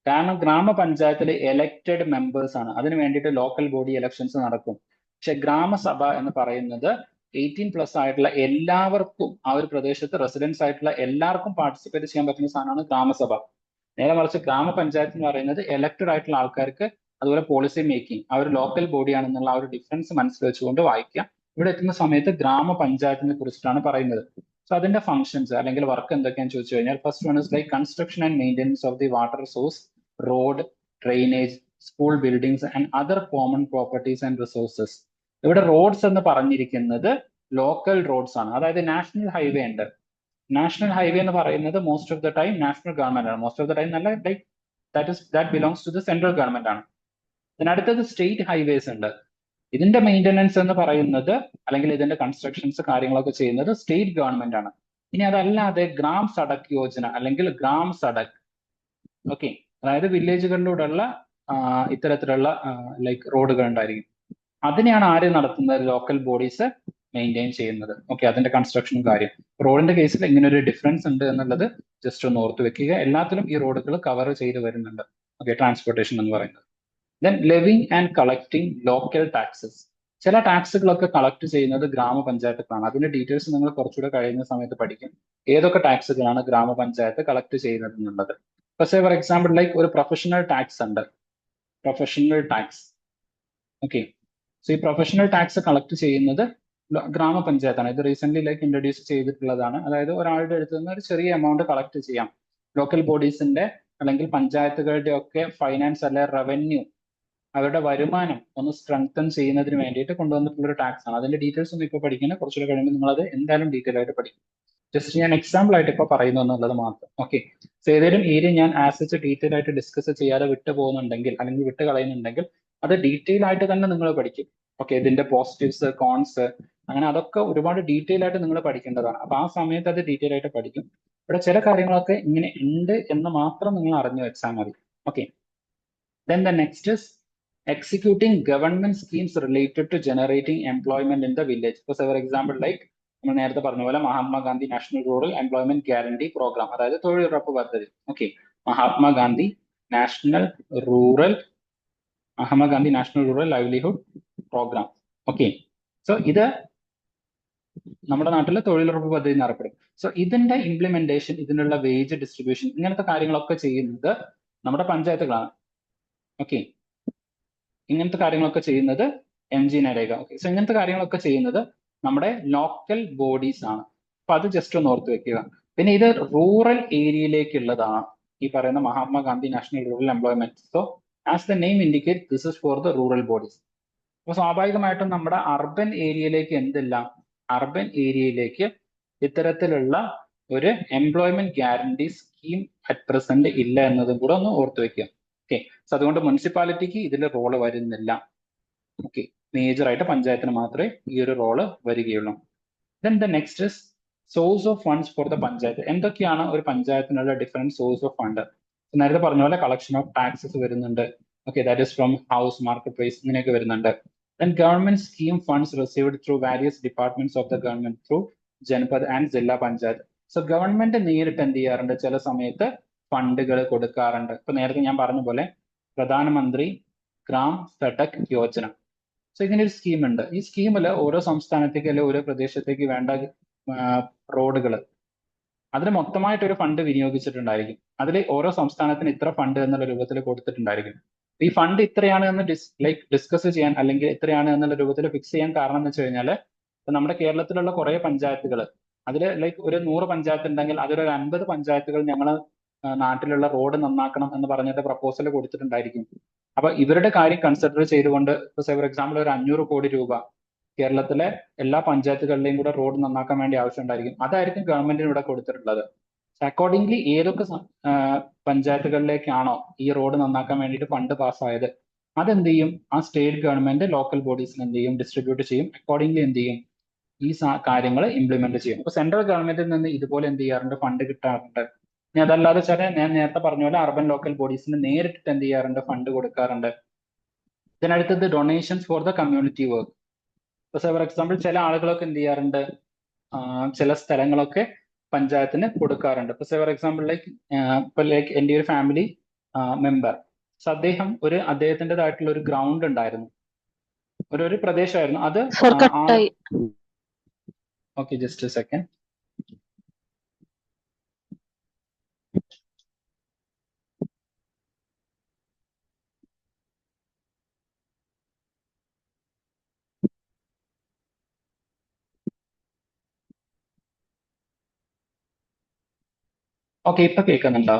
കാരണം ഗ്രാമപഞ്ചായത്തിൽ എലക്റ്റഡ് മെമ്പേഴ്സ് ആണ്, അതിന് വേണ്ടിയിട്ട് ലോക്കൽ ബോഡി ഇലക്ഷൻസ് നടക്കും. പക്ഷെ ഗ്രാമസഭ എന്ന് പറയുന്നത് 18+ ആയിട്ടുള്ള എല്ലാവർക്കും, ആ ഒരു പ്രദേശത്ത് റെസിഡൻസ് ആയിട്ടുള്ള എല്ലാവർക്കും പാർട്ടിസിപ്പേറ്റ് ചെയ്യാൻ പറ്റുന്ന സാധനമാണ് ഗ്രാമസഭ. നേരെ മറിച്ച് ഗ്രാമപഞ്ചായത്ത് എന്ന് പറയുന്നത് എലക്റ്റഡ് ആയിട്ടുള്ള ആൾക്കാർക്ക്, അതുപോലെ പോളിസി മേക്കിംഗ്, ആ ഒരു ലോക്കൽ ബോഡി ആണെന്നുള്ള ആ ഒരു ഡിഫറൻസ് മനസ്സിൽ വെച്ചുകൊണ്ട് വായിക്കാം. ഇവിടെ എത്തുന്ന സമയത്ത് ഗ്രാമപഞ്ചായത്തിനെ കുറിച്ചിട്ടാണ് പറയുന്നത്. സോ അതിന്റെ ഫംഗ്ഷൻസ് അല്ലെങ്കിൽ വർക്ക് എന്തൊക്കെയാണെന്ന് ചോദിച്ചു കഴിഞ്ഞാൽ, first one is like construction and maintenance of the water source, road, drainage, school buildings and other common properties and resources. ഇവിടെ റോഡ്സ് എന്ന് പറഞ്ഞിരിക്കുന്നത് ലോക്കൽ റോഡ്സ് ആണ്. അതായത് നാഷണൽ ഹൈവേ ഉണ്ട്. നാഷണൽ ഹൈവേ എന്ന് പറയുന്നത് most of the time national government ആണ്. Most of the time നല്ല like that belongs to the central government ആണ്. അടുത്തത് സ്റ്റേറ്റ് ഹൈവേസ് ഉണ്ട്. ഇതിന്റെ മെയിൻ്റെനൻസ് എന്ന് പറയുന്നത്, അല്ലെങ്കിൽ ഇതിന്റെ കൺസ്ട്രക്ഷൻസ് കാര്യങ്ങളൊക്കെ ചെയ്യുന്നത് സ്റ്റേറ്റ് ഗവൺമെന്റ് ആണ്. ഇനി അതല്ലാതെ ഗ്രാം സഡക് യോജന അല്ലെങ്കിൽ ഗ്രാം സഡക്, ഓക്കെ, അതായത് വില്ലേജുകളിലൂടെയുള്ള ഇത്തരത്തിലുള്ള ലൈക്ക് റോഡുകൾ ഉണ്ടായിരിക്കും. അതിനെയാണ് ആര് നടത്തുന്നത്, ലോക്കൽ ബോഡീസ് മെയിൻറ്റെയിൻ ചെയ്യുന്നത്. ഓക്കെ, അതിന്റെ കൺസ്ട്രക്ഷനും കാര്യം. റോഡിന്റെ കേസിൽ ഇങ്ങനെ ഒരു ഡിഫറൻസ് ഉണ്ട് എന്നുള്ളത് ജസ്റ്റ് ഒന്ന് ഓർത്ത് വെക്കുക. എല്ലാത്തിലും ഈ റോഡുകൾ കവർ ചെയ്ത് വരുന്നുണ്ട്. ഓക്കെ, ട്രാൻസ്പോർട്ടേഷൻ എന്ന് പറയുന്നത്. Then ലെവിങ് and collecting local taxes. ചില ടാക്സുകളൊക്കെ കളക്ട് ചെയ്യുന്നത് ഗ്രാമപഞ്ചായത്തുകളാണ്. അതിന്റെ ഡീറ്റെയിൽസ് നിങ്ങൾ കുറച്ചുകൂടെ കഴിയുന്ന സമയത്ത് പഠിക്കും, ഏതൊക്കെ ടാക്സുകളാണ് ഗ്രാമപഞ്ചായത്ത് കളക്ട് ചെയ്യുന്നത് എന്നുള്ളത്. പക്ഷേ ഫോർ എക്സാമ്പിൾ ലൈക്ക് ഒരു പ്രൊഫഷണൽ ടാക്സ് ഉണ്ട്, പ്രൊഫഷണൽ ടാക്സ്. ഓക്കെ, സോ ഈ പ്രൊഫഷണൽ ടാക്സ് കളക്ട് ചെയ്യുന്നത് ഗ്രാമപഞ്ചായത്താണ്. ഇത് റീസെന്റ് ലൈക്ക് ഇൻട്രൊഡ്യൂസ് ചെയ്തിട്ടുള്ളതാണ്. അതായത് ഒരാളുടെ അടുത്ത് നിന്ന് ഒരു ചെറിയ എമൗണ്ട് കളക്ട് ചെയ്യാം. ലോക്കൽ ബോഡീസിന്റെ അല്ലെങ്കിൽ പഞ്ചായത്തുകളുടെ ഒക്കെ ഫൈനാൻസ് അല്ലെ റവന്യൂ, അവരുടെ വരുമാനം ഒന്ന് സ്ട്രെങ്തൻ ചെയ്യുന്നതിന് വേണ്ടിയിട്ട് കൊണ്ടുവന്നിട്ടുള്ള ഒരു ടാക്സ് ആണ്. അതിന്റെ ഡീറ്റെയിൽസ് ഒന്നും ഇപ്പോൾ പഠിക്കുന്നത്, കുറച്ചുകൂടെ കഴിയുമ്പോൾ നിങ്ങൾ അത് എന്തായാലും ഡീറ്റെയിൽ ആയിട്ട് പഠിക്കും. ജസ്റ്റ് ഞാൻ എക്സാമ്പിൾ ആയിട്ട് ഇപ്പോൾ പറയുന്നു എന്നുള്ളത് മാത്രം. ഓക്കെ, സോ ഏതെങ്കിലും ഏരിയ ഞാൻ ആസ് ഡീറ്റെയിൽ ആയിട്ട് ഡിസ്കസ് ചെയ്യാതെ വിട്ടു പോകുന്നുണ്ടെങ്കിൽ അല്ലെങ്കിൽ വിട്ട് കളയുന്നുണ്ടെങ്കിൽ അത് ഡീറ്റെയിൽ ആയിട്ട് തന്നെ നിങ്ങൾ പഠിക്കും. ഓക്കെ, ഇതിന്റെ പോസിറ്റീവ്സ്, കോൺസ്, അങ്ങനെ അതൊക്കെ ഒരുപാട് ഡീറ്റെയിൽ ആയിട്ട് നിങ്ങൾ പഠിക്കേണ്ടതാണ്. അപ്പൊ ആ സമയത്ത് അത് ഡീറ്റെയിൽ ആയിട്ട് പഠിക്കും. ഇവിടെ ചില കാര്യങ്ങളൊക്കെ ഇങ്ങനെ ഉണ്ട് എന്ന് മാത്രം നിങ്ങൾ അറിഞ്ഞു വെച്ചാൽ മതി. Okay, then the next is executing government schemes related to generating employment in the village. For example, like നമ്മൾ നേരത്തെ പറഞ്ഞ പോലെ Mahatma Gandhi National Rural Employment Guarantee Programme, അതായത് തൊഴിലുറപ്പ് പദ്ധതി. Okay, Mahatma Gandhi National Rural Livelihood Programme. Okay, so ഇത് നമ്മുടെ നാട്ടിലെ തൊഴിലുറപ്പ് പദ്ധതി എന്നറിയപ്പെടും. സോ ഇതിന്റെ ഇംപ്ലിമെന്റേഷൻ, ഇതിനുള്ള വേജ് ഡിസ്ട്രിബ്യൂഷൻ, ഇങ്ങനത്തെ കാര്യങ്ങളൊക്കെ ചെയ്യുന്നത് നമ്മുടെ പഞ്ചായത്തുകളാണ്. ഓക്കെ, ഇങ്ങനത്തെ കാര്യങ്ങളൊക്കെ ചെയ്യുന്നത് MG നരേഗ. ഓക്കെ, സോ ഇങ്ങനത്തെ കാര്യങ്ങളൊക്കെ ചെയ്യുന്നത് നമ്മുടെ ലോക്കൽ ബോഡീസ് ആണ്. അപ്പൊ അത് ജസ്റ്റ് ഒന്ന് ഓർത്ത് വെക്കുക. പിന്നെ ഇത് റൂറൽ ഏരിയയിലേക്കുള്ളതാണ് ഈ പറയുന്ന Mahatma Gandhi National Rural employment. So as the name indicate, this is for the rural bodies. അപ്പൊ സ്വാഭാവികമായിട്ടും നമ്മുടെ അർബൻ ഏരിയയിലേക്ക് എന്തില്ല, അർബൻ ഏരിയയിലേക്ക് ഇത്തരത്തിലുള്ള ഒരു employment guarantee scheme at present ഇല്ല എന്നതും കൂടെ ഒന്ന് ഓർത്ത് വെക്കുക. ഓക്കെ, സോ അതുകൊണ്ട് മുനിസിപ്പാലിറ്റിക്ക് ഇതിൽ റോള് വരുന്നില്ല. ഓക്കെ, മേജർ ആയിട്ട് പഞ്ചായത്തിന് മാത്രമേ ഈ ഒരു റോള് വരികയുള്ളൂ. Then the next is source of funds for the panchayat. എന്തൊക്കെയാണ് ഒരു പഞ്ചായത്തിനുള്ള ഡിഫറെന്റ് സോഴ്സ് ഓഫ് ഫണ്ട്? നേരത്തെ പറഞ്ഞ പോലെ കളക്ഷൻ ഓഫ് ടാക്സസ് വരുന്നുണ്ട്. Okay, that is from house, market price, ഇങ്ങനെയൊക്കെ വരുന്നുണ്ട്. Then government scheme funds received through various departments of the government through Janpad and Zilla panchayat. So government നേരിട്ട് എന്ത് ചെയ്യാറുണ്ട്, ചില സമയത്ത് ഫണ്ടുകൾ കൊടുക്കാറുണ്ട്. ഇപ്പൊ നേരത്തെ ഞാൻ പറഞ്ഞ പോലെ പ്രധാനമന്ത്രി ഗ്രാം സഡക് യോജന. സോ ഇങ്ങനെ ഒരു സ്കീം ഉണ്ട്. ഈ സ്കീമിൽ ഓരോ സംസ്ഥാനത്തേക്ക് അല്ലെങ്കിൽ ഓരോ പ്രദേശത്തേക്ക് വേണ്ട റോഡുകൾ, അതിന് മൊത്തമായിട്ട് ഒരു ഫണ്ട് വിനിയോഗിച്ചിട്ടുണ്ടായിരിക്കും. അതിൽ ഓരോ സംസ്ഥാനത്തിന് ഇത്ര ഫണ്ട് എന്നുള്ള രൂപത്തിൽ കൊടുത്തിട്ടുണ്ടായിരിക്കും. ഈ ഫണ്ട് ഇത്രയാണ് എന്ന് ഡിസ്കസ് ചെയ്യാൻ അല്ലെങ്കിൽ ഇത്രയാണ് എന്നുള്ള രൂപത്തിൽ ഫിക്സ് ചെയ്യാൻ കാരണം എന്ന് വെച്ച് കഴിഞ്ഞാൽ ഇപ്പൊ നമ്മുടെ കേരളത്തിലുള്ള കുറെ പഞ്ചായത്തുകൾ അതിൽ ഒരു 100 പഞ്ചായത്ത് ഉണ്ടെങ്കിൽ അതിലൊരു 50 പഞ്ചായത്തുകൾ ഞങ്ങൾ നാട്ടിലുള്ള റോഡ് നന്നാക്കണം എന്ന് പറഞ്ഞിട്ട് പ്രപ്പോസൽ കൊടുത്തിട്ടുണ്ടായിരിക്കും. അപ്പൊ ഇവരുടെ കാര്യം കൺസിഡർ ചെയ്തുകൊണ്ട് ഇപ്പൊ ഫോർ എക്സാമ്പിൾ ഒരു 500 കോടി രൂപ കേരളത്തിലെ എല്ലാ പഞ്ചായത്തുകളിലെയും കൂടെ റോഡ് നന്നാക്കാൻ വേണ്ടി ആവശ്യമുണ്ടായിരിക്കും. അതായിരിക്കും ഗവൺമെന്റിന് ഇവിടെ കൊടുത്തിട്ടുള്ളത്. അക്കോർഡിംഗ്ലി ഏതൊക്കെ പഞ്ചായത്തുകളിലേക്കാണോ ഈ റോഡ് നന്നാക്കാൻ വേണ്ടിയിട്ട് ഫണ്ട് പാസ്സായത് അതെന്ത് ചെയ്യും, ആ സ്റ്റേറ്റ് ഗവൺമെന്റ് ലോക്കൽ ബോഡീസിന് എന്ത് ചെയ്യും, ഡിസ്ട്രിബ്യൂട്ട് ചെയ്യും. അക്കോർഡിംഗ്ലി എന്ത് ചെയ്യും, ഈ കാര്യങ്ങൾ ഇംപ്ലിമെന്റ് ചെയ്യും. അപ്പൊ സെൻട്രൽ ഗവൺമെന്റിൽ നിന്ന് ഇതുപോലെ എന്ത് ചെയ്യാറുണ്ട്, ഫണ്ട് കിട്ടാറുണ്ട്. ഇനി അതല്ലാതെ വെച്ചാൽ ഞാൻ നേരത്തെ പറഞ്ഞ പോലെ അർബൻ ലോക്കൽ ബോഡീസിന് നേരിട്ട് എന്ത് ചെയ്യാറുണ്ട്, ഫണ്ട് കൊടുക്കാറുണ്ട്. ഇതിനടുത്തത് donations for the community work. ഇപ്പൊ ഫോർ എക്സാമ്പിൾ ചില ആളുകളൊക്കെ എന്ത് ചെയ്യാറുണ്ട്, ചില സ്ഥലങ്ങളൊക്കെ പഞ്ചായത്തിന് കൊടുക്കാറുണ്ട്. ഇപ്പൊ ഫോർ എക്സാമ്പിൾ എൻ്റെ ഒരു ഫാമിലി മെമ്പർ, അദ്ദേഹം അദ്ദേഹത്തിൻ്റെതായിട്ടുള്ള ഒരു ഗ്രൗണ്ട് ഉണ്ടായിരുന്നു, ഒരു പ്രദേശമായിരുന്നു അത്. സർ കട്ടായി. Okay, just A second. Okay, ഇപ്പൊ കേൾക്കുന്നുണ്ടോ?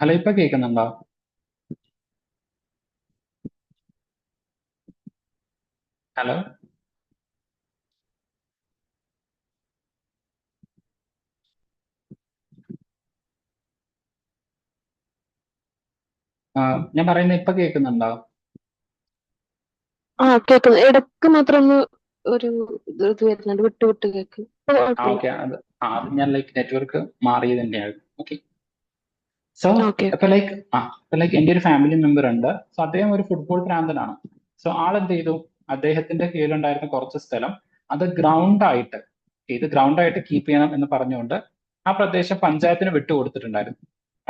ഹലോ, ഇപ്പൊ കേൾക്കുന്നുണ്ടോ? ഹലോ, ഞാൻ പറയുന്നത് ഇപ്പൊ കേൾക്കുന്നുണ്ടോ? ആ കേൾക്കുന്നു. ഇടക്ക് മാത്രം ഒന്ന് ഒരു ഇത് വരുന്നുണ്ട്, വിട്ട് വിട്ട് കേൾക്കും. ഓക്കെ, അത് ഞാൻ നെറ്റ്വർക്ക് മാറിയത് തന്നെയായിരുന്നു. Okay, so okay. ഇപ്പൊ എൻ്റെ ഒരു ഫാമിലി മെമ്പർ ഉണ്ട്. സോ അദ്ദേഹം ഒരു ഫുട്ബോൾ ഭ്രാന്തനാണ്. സോ ആളെന്ത് ചെയ്തു, അദ്ദേഹത്തിന്റെ കീഴിലുണ്ടായിരുന്ന കുറച്ച് സ്ഥലം അത് ഗ്രൗണ്ടായിട്ട് കീപ്പ് ചെയ്യണം എന്ന് പറഞ്ഞുകൊണ്ട് ആ പ്രദേശം പഞ്ചായത്തിന് വിട്ടുകൊടുത്തിട്ടുണ്ടായിരുന്നു.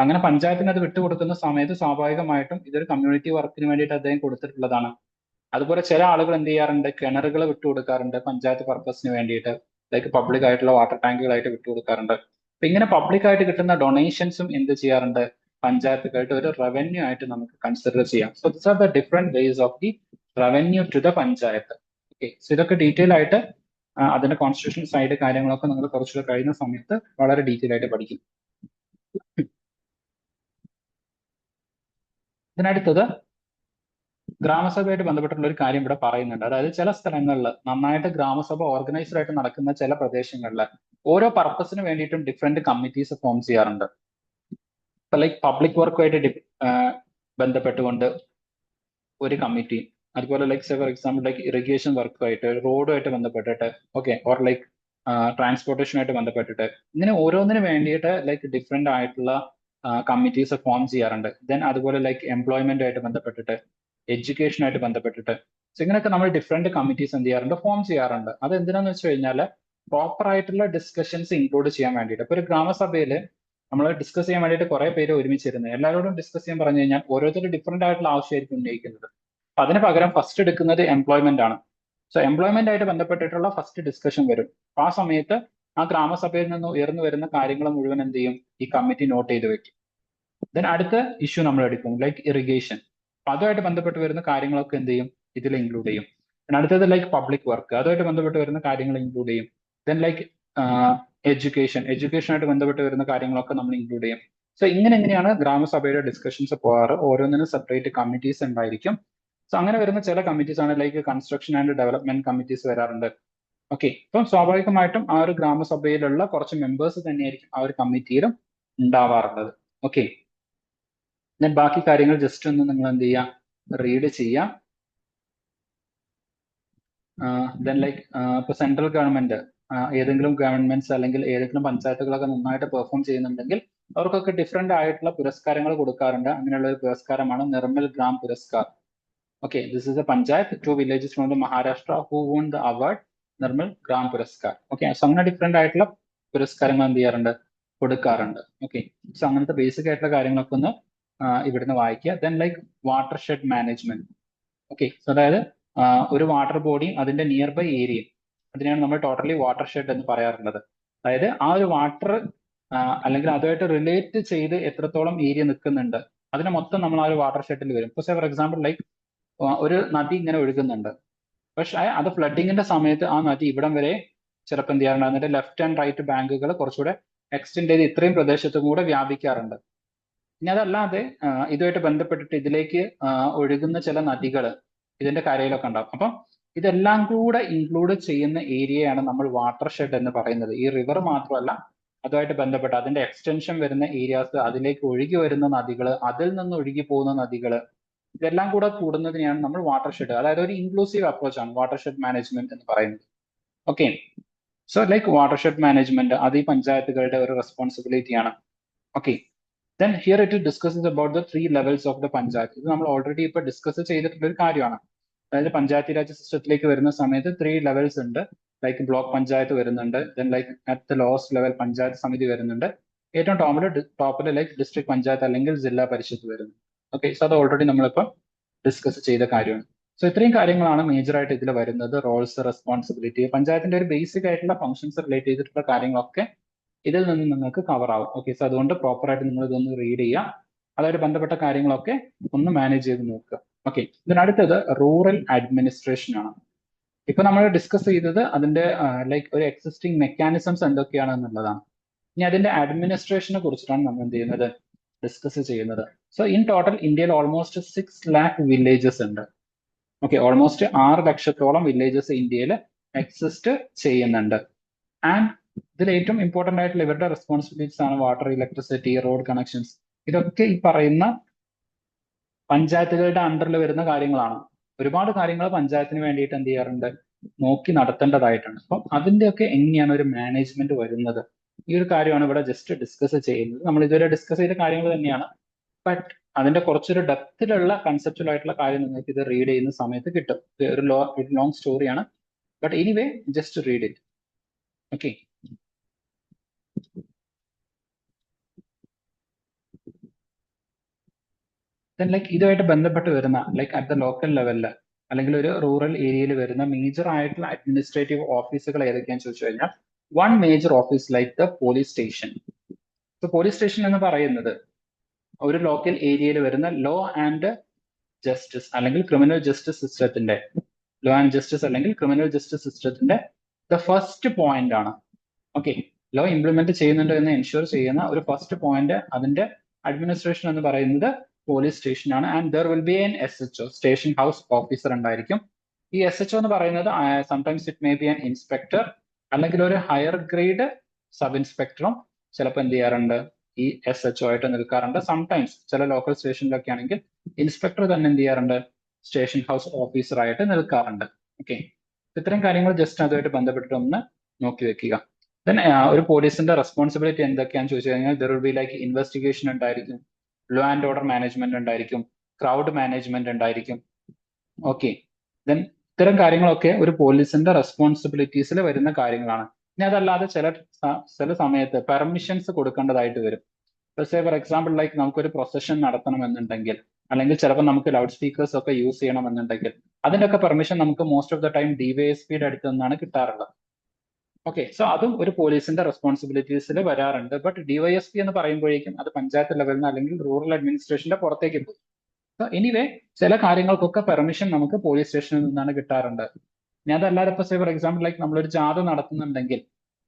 അങ്ങനെ പഞ്ചായത്തിന് അത് വിട്ടുകൊടുക്കുന്ന സമയത്ത് സ്വാഭാവികമായിട്ടും ഇതൊരു കമ്മ്യൂണിറ്റി വർക്കിന് വേണ്ടിയിട്ട് അദ്ദേഹം കൊടുത്തിട്ടുള്ളതാണ്. അതുപോലെ ചില ആളുകൾ എന്ത് ചെയ്യാറുണ്ട്, കിണറുകൾ വിട്ടുകൊടുക്കാറുണ്ട് പഞ്ചായത്ത് പർപ്പസിന് വേണ്ടിയിട്ട്, പബ്ലിക് ആയിട്ടുള്ള വാട്ടർ ടാങ്കുകളായിട്ട് വിട്ടുകൊടുക്കാറുണ്ട്. അപ്പൊ ഇങ്ങനെ പബ്ലിക് ആയിട്ട് കിട്ടുന്ന ഡൊണേഷൻസും എന്ത് ചെയ്യാറുണ്ട്, പഞ്ചായത്തുകായിട്ട് ഒരു റവന്യൂ ആയിട്ട് നമുക്ക് കൺസിഡർ ചെയ്യാം. So this are the different ways of the revenue to the panchayat. Okay, so ഇതൊക്കെ ഡീറ്റെയിൽ ആയിട്ട് അതിന്റെ കോൺസ്റ്റിറ്റ്യൂഷൻ സൈഡ് കാര്യങ്ങളൊക്കെ നിങ്ങൾ കുറച്ചുകൂടെ കഴിയുന്ന സമയത്ത് വളരെ ഡീറ്റെയിൽ ആയിട്ട് പഠിക്കും. ഇതിനടുത്തത് ഗ്രാമസഭയായിട്ട് ബന്ധപ്പെട്ടുള്ള ഒരു കാര്യം ഇവിടെ പറയുന്നുണ്ട്. അതായത് ചില സ്ഥലങ്ങളിൽ നന്നായിട്ട് ഗ്രാമസഭ ഓർഗനൈസ്ഡ് ആയിട്ട് നടക്കുന്ന ചില പ്രദേശങ്ങളിൽ ഓരോ പർപ്പസിന് വേണ്ടിയിട്ടും ഡിഫറെന്റ് കമ്മിറ്റീസ് ഫോം ചെയ്യാറുണ്ട്. ഇപ്പൊ പബ്ലിക് വർക്കുമായിട്ട് ബന്ധപ്പെട്ടുകൊണ്ട് ഒരു കമ്മിറ്റി, അതുപോലെ ഫോർ എക്സാമ്പിൾ ഇറിഗേഷൻ വർക്കുമായിട്ട്, റോഡുമായിട്ട് ബന്ധപ്പെട്ടിട്ട്, ഓക്കെ, ഓർ ട്രാൻസ്പോർട്ടേഷനുമായിട്ട് ബന്ധപ്പെട്ടിട്ട്, ഇങ്ങനെ ഓരോന്നിന് വേണ്ടിയിട്ട് ഡിഫറെന്റ് ആയിട്ടുള്ള കമ്മിറ്റീസ് ഫോം ചെയ്യാറുണ്ട്. ദെൻ അതുപോലെ എംപ്ലോയ്മെന്റ് ആയിട്ട് ബന്ധപ്പെട്ടിട്ട്, എഡ്യൂക്കേഷനുമായിട്ട് ബന്ധപ്പെട്ടിട്ട്, സോ ഇങ്ങനെയൊക്കെ നമ്മൾ ഡിഫറെന്റ് കമ്മിറ്റീസ് എന്ത് ചെയ്യാറുണ്ട്, ഫോം ചെയ്യാറുണ്ട്. അത് എന്തിനാന്ന് വെച്ച് കഴിഞ്ഞാൽ പ്രോപ്പർ ആയിട്ടുള്ള ഡിസ്കഷൻസ് ഇൻക്ലൂഡ് ചെയ്യാൻ വേണ്ടിയിട്ട്. ഇപ്പൊ ഒരു ഗ്രാമസഭയിൽ നമ്മൾ ഡിസ്കസ് ചെയ്യാൻ വേണ്ടിയിട്ട് കുറെ പേര് ഒരുമിച്ചിരുന്നത്, എല്ലാവരോടും ഡിസ്കസ് ചെയ്യാൻ പറഞ്ഞു കഴിഞ്ഞാൽ ഓരോരുത്തരും ഡിഫറെന്റ് ആയിട്ടുള്ള ആവശ്യമായിരിക്കും ഉന്നയിക്കുന്നത്. അപ്പൊ അതിന് പകരം ഫസ്റ്റ് എടുക്കുന്നത് എംപ്ലോയ്മെന്റ് ആണ്. സോ എംപ്ലോയ്മെന്റ് ആയിട്ട് ബന്ധപ്പെട്ടിട്ടുള്ള ഫസ്റ്റ് ഡിസ്കഷൻ വരും. അപ്പൊ ആ സമയത്ത് ആ ഗ്രാമസഭയിൽ നിന്ന് ഉയർന്നു വരുന്ന കാര്യങ്ങൾ മുഴുവൻ എന്ത് ചെയ്യും, ഈ കമ്മിറ്റി നോട്ട് ചെയ്ത് വെക്കും. ദെൻ അടുത്ത ഇഷ്യൂ നമ്മൾ എടുക്കും, ഇറിഗേഷൻ. അപ്പൊ അതുമായിട്ട് ബന്ധപ്പെട്ട് വരുന്ന കാര്യങ്ങളൊക്കെ എന്ത് ചെയ്യും, ഇതിൽ ഇൻക്ലൂഡ് ചെയ്യും. പിന്നെ അടുത്തത് പബ്ലിക് വർക്ക്, അതുമായിട്ട് ബന്ധപ്പെട്ട് വരുന്ന കാര്യങ്ങൾ ഇൻക്ലൂഡ് ചെയ്യും. ദെൻ എഡ്യൂക്കേഷനായിട്ട് ബന്ധപ്പെട്ട് വരുന്ന കാര്യങ്ങളൊക്കെ നമ്മൾ ഇൻക്ലൂഡ് ചെയ്യും. സോ എങ്ങനെയാണ് ഗ്രാമസഭയുടെ ഡിസ്കഷൻസ് പോകാറ്. ഓരോന്നിനും സെപ്പറേറ്റ് കമ്മിറ്റീസ് ഉണ്ടായിരിക്കും. സോ അങ്ങനെ വരുന്ന ചില കമ്മിറ്റീസ് ആണ് കൺസ്ട്രക്ഷൻ ആൻഡ് ഡെവലപ്മെന്റ് കമ്മിറ്റീസ് വരാറുണ്ട്. ഓക്കെ, ഇപ്പം സ്വാഭാവികമായിട്ടും ആ ഒരു ഗ്രാമസഭയിലുള്ള കുറച്ച് മെമ്പേഴ്സ് തന്നെയായിരിക്കും ആ ഒരു കമ്മിറ്റിയിലും ഉണ്ടാവാറുള്ളത്. ഓക്കെ, ഞാൻ ബാക്കി കാര്യങ്ങൾ ജസ്റ്റ് ഒന്ന് നിങ്ങൾ എന്ത് ചെയ്യാം, റീഡ് ചെയ്യാം. ദെൻ ഇപ്പൊ സെൻട്രൽ ഗവൺമെന്റ് ഏതെങ്കിലും ഗവൺമെന്റ്സ് അല്ലെങ്കിൽ ഏതെങ്കിലും പഞ്ചായത്തുകളൊക്കെ നന്നായിട്ട് പെർഫോം ചെയ്യുന്നുണ്ടെങ്കിൽ അവർക്കൊക്കെ ഡിഫറെന്റ് ആയിട്ടുള്ള പുരസ്കാരങ്ങൾ കൊടുക്കാറുണ്ട്. അങ്ങനെയുള്ള ഒരു പുരസ്കാരമാണ് Nirmal Gram Puraskar. Okay, this is a panchayat 2 villages from the Maharashtra who won the award Nirmal Gram Puraskar. Okay, so അങ്ങനെ ഡിഫറെന്റ് ആയിട്ടുള്ള പുരസ്കാരങ്ങൾ എന്ത് ചെയ്യാറുണ്ട്, കൊടുക്കാറുണ്ട്. ഓക്കെ, സോ അങ്ങനത്തെ ബേസിക് ആയിട്ടുള്ള കാര്യങ്ങളൊക്കെ ഒന്ന് ഇവിടുന്ന് വായിക്കുക. Then water shed management. Okay, so അതായത് ഒരു വാട്ടർ ബോഡി അതിന്റെ നിയർ ബൈ ഏരിയ, അതിനെയാണ് നമ്മൾ ടോട്ടലി വാട്ടർ ഷെഡ് എന്ന് പറയാറുള്ളത്. അതായത് ആ ഒരു വാട്ടർ അല്ലെങ്കിൽ അതുമായിട്ട് റിലേറ്റ് ചെയ്ത് എത്രത്തോളം ഏരിയ നിൽക്കുന്നുണ്ട് അതിനെ മൊത്തം നമ്മൾ ആ ഒരു വാട്ടർ ഷെഡിൽ വരും. ഇപ്പൊ ഫോർ എക്സാമ്പിൾ ലൈക്ക് ഒരു നദി ഇങ്ങനെ ഒഴുകുന്നുണ്ട്, പക്ഷെ അത് ഫ്ലഡിങ്ങിന്റെ സമയത്ത് ആ നദി ഇവിടം വരെ ചിലപ്പോൾ എന്ത് ചെയ്യാറുണ്ട്, അതിന്റെ ലെഫ്റ്റ് ആൻഡ് റൈറ്റ് ബാങ്കുകൾ കുറച്ചുകൂടെ എക്സ്റ്റെൻഡ് ചെയ്ത് ഇത്രയും പ്രദേശത്തും കൂടെ വ്യാപിക്കാറുണ്ട്. ഇനി അതല്ലാതെ ഇതുമായിട്ട് ബന്ധപ്പെട്ടിട്ട് ഇതിലേക്ക് ഒഴുകുന്ന ചില നദികൾ ഇതിന്റെ കരയിലൊക്കെ ഉണ്ടാവും. അപ്പം ഇതെല്ലാം കൂടെ ഇൻക്ലൂഡ് ചെയ്യുന്ന ഏരിയയാണ് നമ്മൾ വാട്ടർ ഷെഡ് എന്ന് പറയുന്നത്. ഈ റിവർ മാത്രമല്ല, അതുമായിട്ട് ബന്ധപ്പെട്ട് അതിന്റെ എക്സ്റ്റൻഷൻ വരുന്ന ഏരിയാസ്, അതിലേക്ക് ഒഴുകി വരുന്ന നദികൾ, അതിൽ നിന്ന് ഒഴുകി പോകുന്ന നദികൾ, ഇതെല്ലാം കൂടെ കൂടുന്നതിനെയാണ് നമ്മൾ വാട്ടർ ഷെഡ്, അതായത് ഒരു ഇൻക്ലൂസീവ് അപ്രോച്ച് ആണ് വാട്ടർ ഷെഡ് മാനേജ്മെന്റ് എന്ന് പറയുന്നത്. Okay, so like water shed management അത് ഈ പഞ്ചായത്തുകളുടെ ഒരു റെസ്പോൺസിബിലിറ്റി ആണ്. Okay, then here it discusses about the 3 levels of the panchayat. ഇത് നമ്മൾ ഓൾറെഡി ഇപ്പൊ ഡിസ്കസ് ചെയ്തിട്ടുള്ള ഒരു കാര്യമാണ്. അതായത് പഞ്ചായത്തി രാജ് സിസ്റ്റത്തിലേക്ക് വരുന്ന സമയത്ത് 3 ലെവൽസ് ഉണ്ട്. ലൈക്ക് ബ്ലോക്ക് പഞ്ചായത്ത് വരുന്നുണ്ട്, then like at the lost level panchayat സമിതി വരുന്നുണ്ട്, ഏറ്റവും ടോപ്പിൽ ലൈക്ക് ഡിസ്ട്രിക്ട് പഞ്ചായത്ത് അല്ലെങ്കിൽ ജില്ലാ പരിഷത്ത് വരുന്നു. ഓക്കെ, സോ അത് ഓൾറെഡി നമ്മളിപ്പോ ഡിസ്കസ് ചെയ്ത കാര്യമാണ്. സോ ഇത്രയും കാര്യങ്ങളാണ് മേജർ ആയിട്ട് ഇതിൽ വരുന്നത്. റോൾസ്, റെസ്പോൺസിബിലിറ്റി, പഞ്ചായത്തിന്റെ ഒരു ബേസിക് ആയിട്ടുള്ള ഫംഗ്ഷൻസ് റിലേറ്റ് ചെയ്തിട്ടുള്ള കാര്യങ്ങളൊക്കെ ഇതിൽ നിന്ന് നിങ്ങൾക്ക് കവർ ആവും. ഓക്കെ, സോ അതുകൊണ്ട് പ്രോപ്പർ ആയിട്ട് നിങ്ങൾ ഇതൊന്ന് റീഡ് ചെയ്യുക, അതായത് ബന്ധപ്പെട്ട കാര്യങ്ങളൊക്കെ ഒന്ന് മാനേജ് ചെയ്ത് നോക്കുക. ഓക്കെ, ഇതിനടുത്തത് റൂറൽ അഡ്മിനിസ്ട്രേഷൻ ആണ്. ഇപ്പൊ നമ്മൾ ഡിസ്കസ് ചെയ്തത് അതിന്റെ ലൈക്ക് ഒരു എക്സിസ്റ്റിംഗ് മെക്കാനിസംസ് എന്തൊക്കെയാണ് എന്നുള്ളതാണ്. ഇനി അതിന്റെ അഡ്മിനിസ്ട്രേഷനെ കുറിച്ചിട്ടാണ് നമ്മൾ എന്ത് ചെയ്യുന്നത്, ഡിസ്കസ് ചെയ്യുന്നത്. സോ ഇൻ ടോട്ടൽ ഇന്ത്യയിൽ ഓൾമോസ്റ്റ് 6 lakh വില്ലേജസ് ഉണ്ട്. ഓക്കെ, ഓൾമോസ്റ്റ് 6 ലക്ഷത്തോളം വില്ലേജസ് ഇന്ത്യയിൽ എക്സിസ്റ്റ് ചെയ്യുന്നുണ്ട്. ആൻഡ് ഇതിൽ ഏറ്റവും ഇമ്പോർട്ടന്റ് ആയിട്ടുള്ള ഇവരുടെ റെസ്പോൺസിബിലിറ്റീസ് ആണ് വാട്ടർ, ഇലക്ട്രിസിറ്റി, റോഡ് കണക്ഷൻസ്. ഇതൊക്കെ ഈ പറയുന്ന പഞ്ചായത്തുകളുടെ അണ്ടറിൽ വരുന്ന കാര്യങ്ങളാണ്. ഒരുപാട് കാര്യങ്ങൾ പഞ്ചായത്തിന് വേണ്ടിയിട്ട് എന്ത് ചെയ്യാറുണ്ട്, നോക്കി നടത്തേണ്ടതായിട്ടുണ്ട്. അപ്പം അതിന്റെയൊക്കെ എങ്ങനെയാണ് ഒരു മാനേജ്മെന്റ് വരുന്നത്, ഈ ഒരു കാര്യമാണ് ഇവിടെ ജസ്റ്റ് ഡിസ്കസ് ചെയ്യുന്നത്. നമ്മൾ ഇതുവരെ ഡിസ്കസ് ചെയ്ത കാര്യങ്ങൾ തന്നെയാണ്, ബട്ട് അതിന്റെ കുറച്ചൊരു ഡെപ്തിലുള്ള കൺസെപ്റ്റുവൽ ആയിട്ടുള്ള കാര്യം നിങ്ങൾക്ക് ഇത് റീഡ് ചെയ്യുന്ന സമയത്ത് കിട്ടും. ഒരു ലോങ് സ്റ്റോറിയാണ്, but anyway just read it. Okay, then like ഇതുമായിട്ട് ബന്ധപ്പെട്ട് വരുന്ന ലൈക്ക് അറ്റ് ദ ലോക്കൽ ലെവലില് അല്ലെങ്കിൽ ഒരു റൂറൽ ഏരിയയിൽ വരുന്ന മേജർ ആയിട്ടുള്ള അഡ്മിനിസ്ട്രേറ്റീവ് ഓഫീസുകൾ ഏതൊക്കെയാണെന്ന് ചോദിച്ചു കഴിഞ്ഞാൽ, one major office like the police station. Police station എന്ന് പറയുന്നത് ഒരു ലോക്കൽ ഏരിയയിൽ വരുന്ന ലോ ആൻഡ് ജസ്റ്റിസ് അല്ലെങ്കിൽ ക്രിമിനൽ ജസ്റ്റിസ് സിസ്റ്റത്തിന്റെ, ലോ ആൻഡ് ജസ്റ്റിസ് അല്ലെങ്കിൽ ക്രിമിനൽ ജസ്റ്റിസ് സിസ്റ്റത്തിന്റെ ദ ഫസ്റ്റ് പോയിന്റ് ആണ്. ഓക്കെ, ലോ ഇംപ്ലിമെന്റ് ചെയ്യുന്നുണ്ട് എന്ന് എൻഷുർ ചെയ്യുന്ന ഒരു ഫസ്റ്റ് പോയിന്റ്, അതിന്റെ അഡ്മിനിസ്ട്രേഷൻ എന്ന് പറയുന്നത് പോലീസ് സ്റ്റേഷൻ ആണ്. And there will be N SHO, station house officer ഉണ്ടായിരിക്കും. ഈ SHO എന്ന് പറയുന്നത് sometimes it may B an inspector അല്ലെങ്കിൽ ഒരു ഹയർ ഗ്രേഡ് സബ് ഇൻസ്പെക്ടറും ചിലപ്പോൾ എന്ത് ചെയ്യാറുണ്ട്, ഈ SHO ആയിട്ട് നിൽക്കാറുണ്ട്. സംടൈംസ് ചില ലോക്കൽ സ്റ്റേഷനിലൊക്കെ ആണെങ്കിൽ ഇൻസ്പെക്ടർ തന്നെ എന്ത് ചെയ്യാറുണ്ട്, സ്റ്റേഷൻ ഹൗസ് ഓഫീസർ ആയിട്ട് നിൽക്കാറുണ്ട്. ഓക്കെ, ഇത്തരം കാര്യങ്ങൾ ജസ്റ്റ് അതുമായിട്ട് ബന്ധപ്പെട്ടിട്ട് ഒന്ന് നോക്കി വെക്കുക. ദെൻ ഒരു പോലീസിന്റെ റെസ്പോൺസിബിലിറ്റി എന്തൊക്കെയാണെന്ന് ചോദിച്ചു കഴിഞ്ഞാൽ, there will be like investigation ഉണ്ടായിരിക്കും, ലോ ആൻഡ് ഓർഡർ മാനേജ്മെന്റ് ഉണ്ടായിരിക്കും, ക്രൗഡ് മാനേജ്മെന്റ് ഉണ്ടായിരിക്കും. ഓക്കെ, ദെൻ ഇത്തരം കാര്യങ്ങളൊക്കെ ഒരു പോലീസിന്റെ റെസ്പോൺസിബിലിറ്റീസിൽ വരുന്ന കാര്യങ്ങളാണ്. ഇനി അതല്ലാതെ ചില സമയത്ത് പെർമിഷൻസ് കൊടുക്കേണ്ടതായിട്ട് വരും. ഫോർ എക്സാമ്പിൾ ലൈക്ക് നമുക്കൊരു പ്രൊസഷൻ നടത്തണമെന്നുണ്ടെങ്കിൽ, അല്ലെങ്കിൽ ചിലപ്പോൾ നമുക്ക് ലൗഡ് സ്പീക്കേഴ്സ് ഒക്കെ യൂസ് ചെയ്യണമെന്നുണ്ടെങ്കിൽ, അതിൻ്റെയൊക്കെ പെർമിഷൻ നമുക്ക് മോസ്റ്റ് ഓഫ് ദ ടൈം DYSPയുടെ അടുത്ത് നിന്നാണ് കിട്ടാറുള്ളത്. ഓക്കെ, സോ അതും ഒരു പോലീസിന്റെ റെസ്പോൺസിബിലിറ്റീസിൽ വരാറുണ്ട്. ബട്ട് DYSP എന്ന് പറയുമ്പോഴേക്കും അത് പഞ്ചായത്ത് ലെവലിൽ നിന്ന് അല്ലെങ്കിൽ റൂറൽ അഡ്മിനിസ്ട്രേഷന്റെ പുറത്തേക്ക് പോകും. സോ എനിവേ ചില കാര്യങ്ങൾക്കൊക്കെ പെർമിഷൻ നമുക്ക് പോലീസ് സ്റ്റേഷനിൽ നിന്നാണ് കിട്ടാറുണ്ട്. ഇനി അതല്ലാതെ ഇപ്പൊ ഫോർ എക്സാമ്പിൾ ലൈക്ക് നമ്മളൊരു ജാഥ നടത്തുന്നുണ്ടെങ്കിൽ,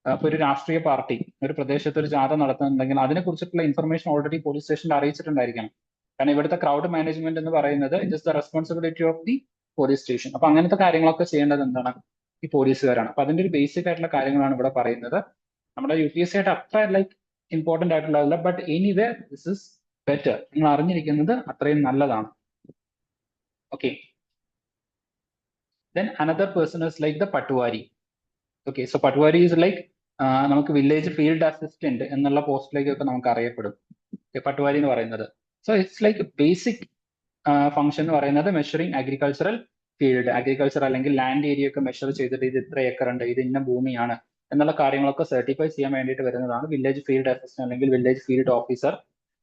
ഇപ്പൊ ഒരു രാഷ്ട്രീയ പാർട്ടി ഒരു പ്രദേശത്ത് ഒരു ജാഥ നടത്തുന്നുണ്ടെങ്കിൽ അതിനെ കുറിച്ചിട്ടുള്ള ഇൻഫർമേഷൻ ഓൾറെഡി പോലീസ് സ്റ്റേഷനിൽ അറിയിച്ചിട്ടുണ്ടായിരിക്കണം. കാരണം ഇവിടുത്തെ ക്രൗഡ് മാനേജ്മെന്റ് എന്ന് പറയുന്നത് it is the responsibility of the police station. അപ്പൊ അങ്ങനത്തെ കാര്യങ്ങളൊക്കെ ചെയ്യേണ്ടത് എന്താണ്, ഈ പോലീസുകാരാണ്. അപ്പൊ അതിന്റെ ഒരു ബേസിക് ആയിട്ടുള്ള കാര്യങ്ങളാണ് ഇവിടെ പറയുന്നത്. നമ്മുടെ UPSC ആയിട്ട് അത്ര ലൈക്ക് ഇമ്പോർട്ടന്റ് ആയിട്ടുള്ളതല്ല, but anyway this is better, നിങ്ങൾ അറിഞ്ഞിരിക്കുന്നത് അത്രയും നല്ലതാണ്. Okay, then another person is like the patwari. Okay, so patwari is like നമുക്ക് വില്ലേജ് ഫീൽഡ് അസിസ്റ്റന്റ് എന്നുള്ള പോസ്റ്റിലേക്കൊക്കെ നമുക്ക് അറിയപ്പെടും. പട്ടുവാരി എന്ന് പറയുന്നത്. So it's like basic function എന്ന് പറയുന്നത് മെഷറിംഗ് അഗ്രികൾച്ചറൽ ഫീൽഡ്, അഗ്രികൾച്ചർ അല്ലെങ്കിൽ ലാൻഡ് ഏരിയ ഒക്കെ മെഷർ ചെയ്തിട്ട് ഇത് ഇത്ര ഏക്കർ ഉണ്ട്, ഇത് ഇന്ന ഭൂമിയാണ് എന്നുള്ള കാര്യങ്ങളൊക്കെ സർട്ടിഫൈ ചെയ്യാൻ വേണ്ടിയിട്ട് വരുന്നതാണ് വില്ലേജ് ഫീൽഡ് അസിസ്റ്റന്റ് അല്ലെങ്കിൽ വില്ലേജ് ഫീൽഡ് ഓഫീസർ.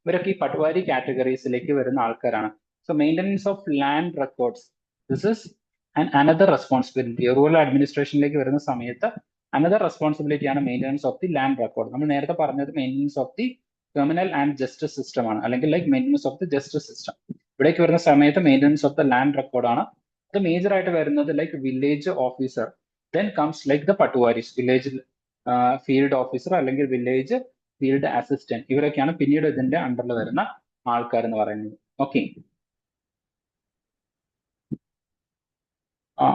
ഇവരൊക്കെ ഈ പട്ടുവാരി കാറ്റഗറീസിലേക്ക് വരുന്ന ആൾക്കാരാണ്. So maintenance of land records, this is another responsibility. Rural അഡ്മിനിസ്ട്രേഷനിലേക്ക് വരുന്ന സമയത്ത് അനദർ റെസ്പോൺസിബിലിറ്റി ആണ് maintenance of the land record. നമ്മൾ നേരത്തെ പറഞ്ഞത് maintenance of the criminal and justice system ആണ്, അല്ലെങ്കിൽ like maintenance of the justice system. ഇവിടേക്ക് വരുന്ന സമയത്ത് maintenance of the land record ആണ്. അത് മേജർ ആയിട്ട് വരുന്നത് like village officer, then comes like the patwaris, village field officer അല്ലെങ്കിൽ വില്ലേജ് ഫീൽഡ് അസിസ്റ്റന്റ്. ഇവരൊക്കെയാണ് പിന്നീട് ഇതിന്റെ അണ്ടറിൽ വരുന്ന ആൾക്കാർ എന്ന് പറയുന്നത്. ഓക്കെ,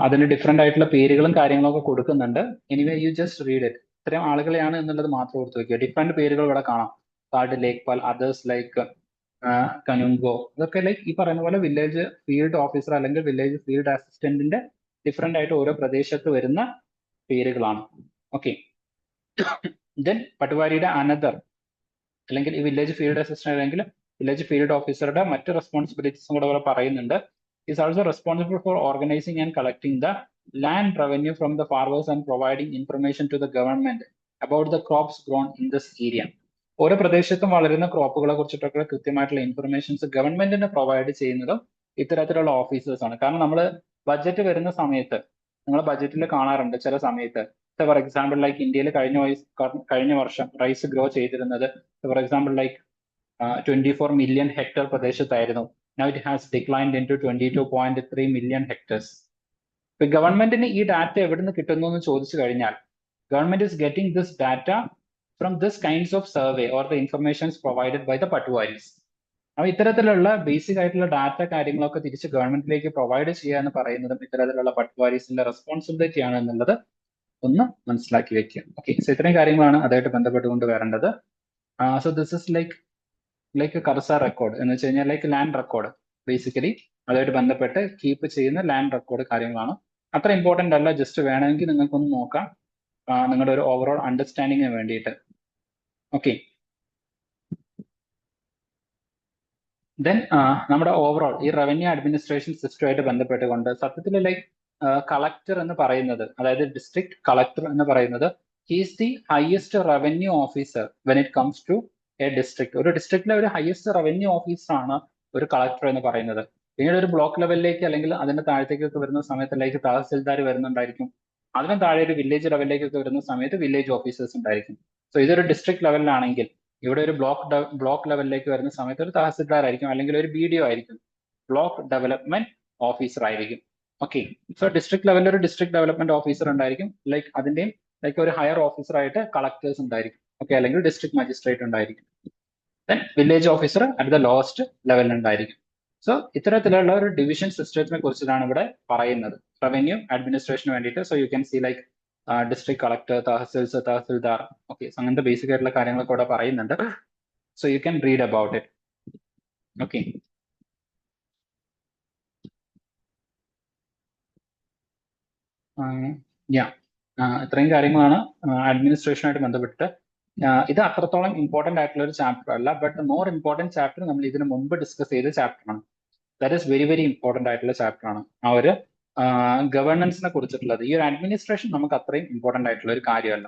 അതിന് ഡിഫറെന്റ് ആയിട്ടുള്ള പേരുകളും കാര്യങ്ങളൊക്കെ കൊടുക്കുന്നുണ്ട്. Anyway you just read it. ഇത്രയും ആളുകളെയാണ് എന്നുള്ളത് മാത്രം ഓർത്ത് വെക്കുക. ഡിഫറെന്റ് പേരുകൾ ഇവിടെ കാണാം. കാർഡ്, ലേക്പാൽ, അതേഴ്സ് ലൈക്ക് കനുങ്കോ, ഇതൊക്കെ ലൈക്ക് ഈ പറയുന്ന പോലെ വില്ലേജ് ഫീൽഡ് ഓഫീസർ അല്ലെങ്കിൽ വില്ലേജ് ഫീൽഡ് അസിസ്റ്റന്റിന്റെ ഡിഫറെന്റ് ആയിട്ട് ഓരോ പ്രദേശത്ത് വരുന്ന പേരുകളാണ്. ഓക്കെ, ദെൻ പട്ടുവാരിയുടെ അനദർ അല്ലെങ്കിൽ ഈ വില്ലേജ് ഫീൽഡ് അസിസ്റ്റന്റ് അല്ലെങ്കിൽ വില്ലേജ് ഫീൽഡ് ഓഫീസറുടെ മറ്റ് റെസ്പോൺസിബിലിറ്റീസും കൂടെ ഇവിടെ പറയുന്നുണ്ട്. Is also responsible for organising and collecting the land revenue from the farmers and providing information to the government about the crops grown in this area. ഓരോ പ്രദേശത്തും വളരുന്ന ക്രോപ്പുകളെ കുറിച്ചിട്ടൊക്കെ കൃത്യമായിട്ടുള്ള ഇൻഫർമേഷൻസ് ഗവൺമെന്റിന് പ്രൊവൈഡ് ചെയ്യുന്നതും ഇത്തരത്തിലുള്ള ഓഫീസേഴ്സ് ആണ്. കാരണം നമ്മൾ ബഡ്ജറ്റ് വരുന്ന സമയത്ത് നിങ്ങൾ ബഡ്ജറ്റിൽ കാണാറുണ്ട് ചില സമയത്ത്, ഫോർ എക്സാമ്പിൾ ലൈക്ക് ഇന്ത്യയിൽ കഴിഞ്ഞ വർഷം റൈസ് ഗ്രോ ചെയ്തിരുന്നത് for example like 24 million hectare പ്രദേശത്തായിരുന്നു. Now it has declined in to 22.3 million hectares. ഇപ്പൊ ഗവൺമെന്റിന് ഈ ഡാറ്റ എവിടെ നിന്ന് കിട്ടുന്നു എന്ന് ചോദിച്ചു കഴിഞ്ഞാൽ, government is getting this data from this kinds of survey or the informations provided by the patwaris. അപ്പൊ ഇത്തരത്തിലുള്ള ബേസിക് ആയിട്ടുള്ള ഡാറ്റ കാര്യങ്ങളൊക്കെ തിരിച്ച് ഗവൺമെന്റിലേക്ക് പ്രൊവൈഡ് ചെയ്യുക എന്ന് പറയുന്നതും ഇത്തരത്തിലുള്ള പട്ടുവാരീസിന്റെ റെസ്പോൺസിബിലിറ്റി ആണ് എന്നുള്ളത് ഒന്ന് മനസ്സിലാക്കി വെക്കുക. ഓക്കെ, സോ ഇത്രയും കാര്യങ്ങളാണ് അതായിട്ട് ബന്ധപ്പെട്ടുകൊണ്ട് വരേണ്ടത്. സോ ദിസ് ഇസ് ലൈക്ക് കർസ റെക്കോർഡ് എന്ന് വെച്ച് കഴിഞ്ഞാൽ ലൈക്ക് ലാൻഡ് റെക്കോർഡ്, ബേസിക്കലി അതുമായിട്ട് ബന്ധപ്പെട്ട് കീപ്പ് ചെയ്യുന്ന ലാൻഡ് റെക്കോർഡ് കാര്യങ്ങളാണ്. അത്ര ഇമ്പോർട്ടന്റ് അല്ല, ജസ്റ്റ് വേണമെങ്കിൽ നിങ്ങൾക്കൊന്ന് നോക്കാം നിങ്ങളുടെ ഒരു ഓവറോൾ അണ്ടർസ്റ്റാൻഡിങ്ങിന് വേണ്ടിയിട്ട്. ഓക്കെ, ദെൻ നമ്മുടെ ഓവറോൾ ഈ റവന്യൂ അഡ്മിനിസ്ട്രേഷൻ സിസ്റ്റമായിട്ട് ബന്ധപ്പെട്ടുകൊണ്ട് സത്യത്തിൽ ലൈക്ക് കളക്ടർ എന്ന് പറയുന്നത്, അതായത് ഡിസ്ട്രിക്ട് കളക്ടർ എന്ന് പറയുന്നത്, he's the highest revenue officer when it comes to a district. ഒരു ഡിസ്ട്രിക്റ്റിലെ ഒരു ഹയസ്റ്റ് റവന്യൂ ഓഫീസറാണ് ഒരു കളക്ടർ എന്ന് പറയുന്നത്. പിന്നീട് ഒരു ബ്ലോക്ക് ലെവലിലേക്ക് അല്ലെങ്കിൽ അതിന്റെ താഴത്തേക്കൊക്കെ വരുന്ന സമയത്തിലേക്ക് തഹസിൽദാർ വരുന്നുണ്ടായിരിക്കും. അതിന് താഴെ ഒരു വില്ലേജ് ലെവലിലേക്കൊക്കെ വരുന്ന സമയത്ത് വില്ലേജ് ഓഫീസേഴ്സ് ഉണ്ടായിരിക്കും. സോ ഇതൊരു ഡിസ്ട്രിക്ട് ലെവലിലാണെങ്കിൽ ഇവിടെ ഒരു ബ്ലോക്ക് ലെവലിലേക്ക് വരുന്ന സമയത്ത് ഒരു തഹസിൽദാർ ആയിരിക്കും, അല്ലെങ്കിൽ ഒരു BDO ആയിരിക്കും, ബ്ലോക്ക് ഡെവലപ്മെന്റ് ഓഫീസർ ആയിരിക്കും. ഓക്കെ, സോ ഡിസ്ട്രിക്ട് ലെവലിൽ ഒരു ഡിസ്ട്രിക്ട് ഡെവലപ്മെന്റ് ഓഫീസർ ഉണ്ടായിരിക്കും. ലൈക്ക് അതിന്റെയും ലൈക്ക് ഒരു ഹയർ ഓഫീസർ ആയിട്ട് കളക്ടേഴ്സ് ഉണ്ടായിരിക്കും. ഓക്കെ, അല്ലെങ്കിൽ ഡിസ്ട്രിക്ട് മജിസ്ട്രേറ്റ് ഉണ്ടായിരിക്കും. Then village officer at the lowest ലെവലിൽ ഉണ്ടായിരിക്കും. സോ ഇത്തരത്തിലുള്ള ഒരു ഡിവിഷൻ സിസ്റ്റത്തിനെ കുറിച്ചിട്ടാണ് ഇവിടെ പറയുന്നത് റവന്യൂ അഡ്മിനിസ്ട്രേഷന് വേണ്ടിയിട്ട്. So you can see like district collector, tahsildar. Okay, so അങ്ങനത്തെ ബേസിക് ആയിട്ടുള്ള കാര്യങ്ങളൊക്കെ ഇവിടെ പറയുന്നുണ്ട്. So you can read about it. Okay, ഇത്രയും കാര്യങ്ങളാണ് അഡ്മിനിസ്ട്രേഷനായിട്ട് ബന്ധപ്പെട്ടിട്ട്. ഇത് അത്രത്തോളം ഇമ്പോർട്ടന്റ് ആയിട്ടുള്ള ഒരു ചാപ്റ്റർ അല്ല, ബട്ട് മോർ ഇമ്പോർട്ടന്റ് ചാപ്റ്റർ നമ്മൾ ഇതിനു മുമ്പ് ഡിസ്കസ് ചെയ്ത ചാപ്റ്റർ ആണ്. That is very very important ആയിട്ടുള്ള ചാപ്റ്റർ ആണ് ആ ഒരു ഗവേണൻസിനെ കുറിച്ചിട്ടുള്ളത്. ഈ ഒരു അഡ്മിനിസ്ട്രേഷൻ നമുക്ക് അത്രയും ഇമ്പോർട്ടന്റ് ആയിട്ടുള്ള ഒരു കാര്യമല്ല.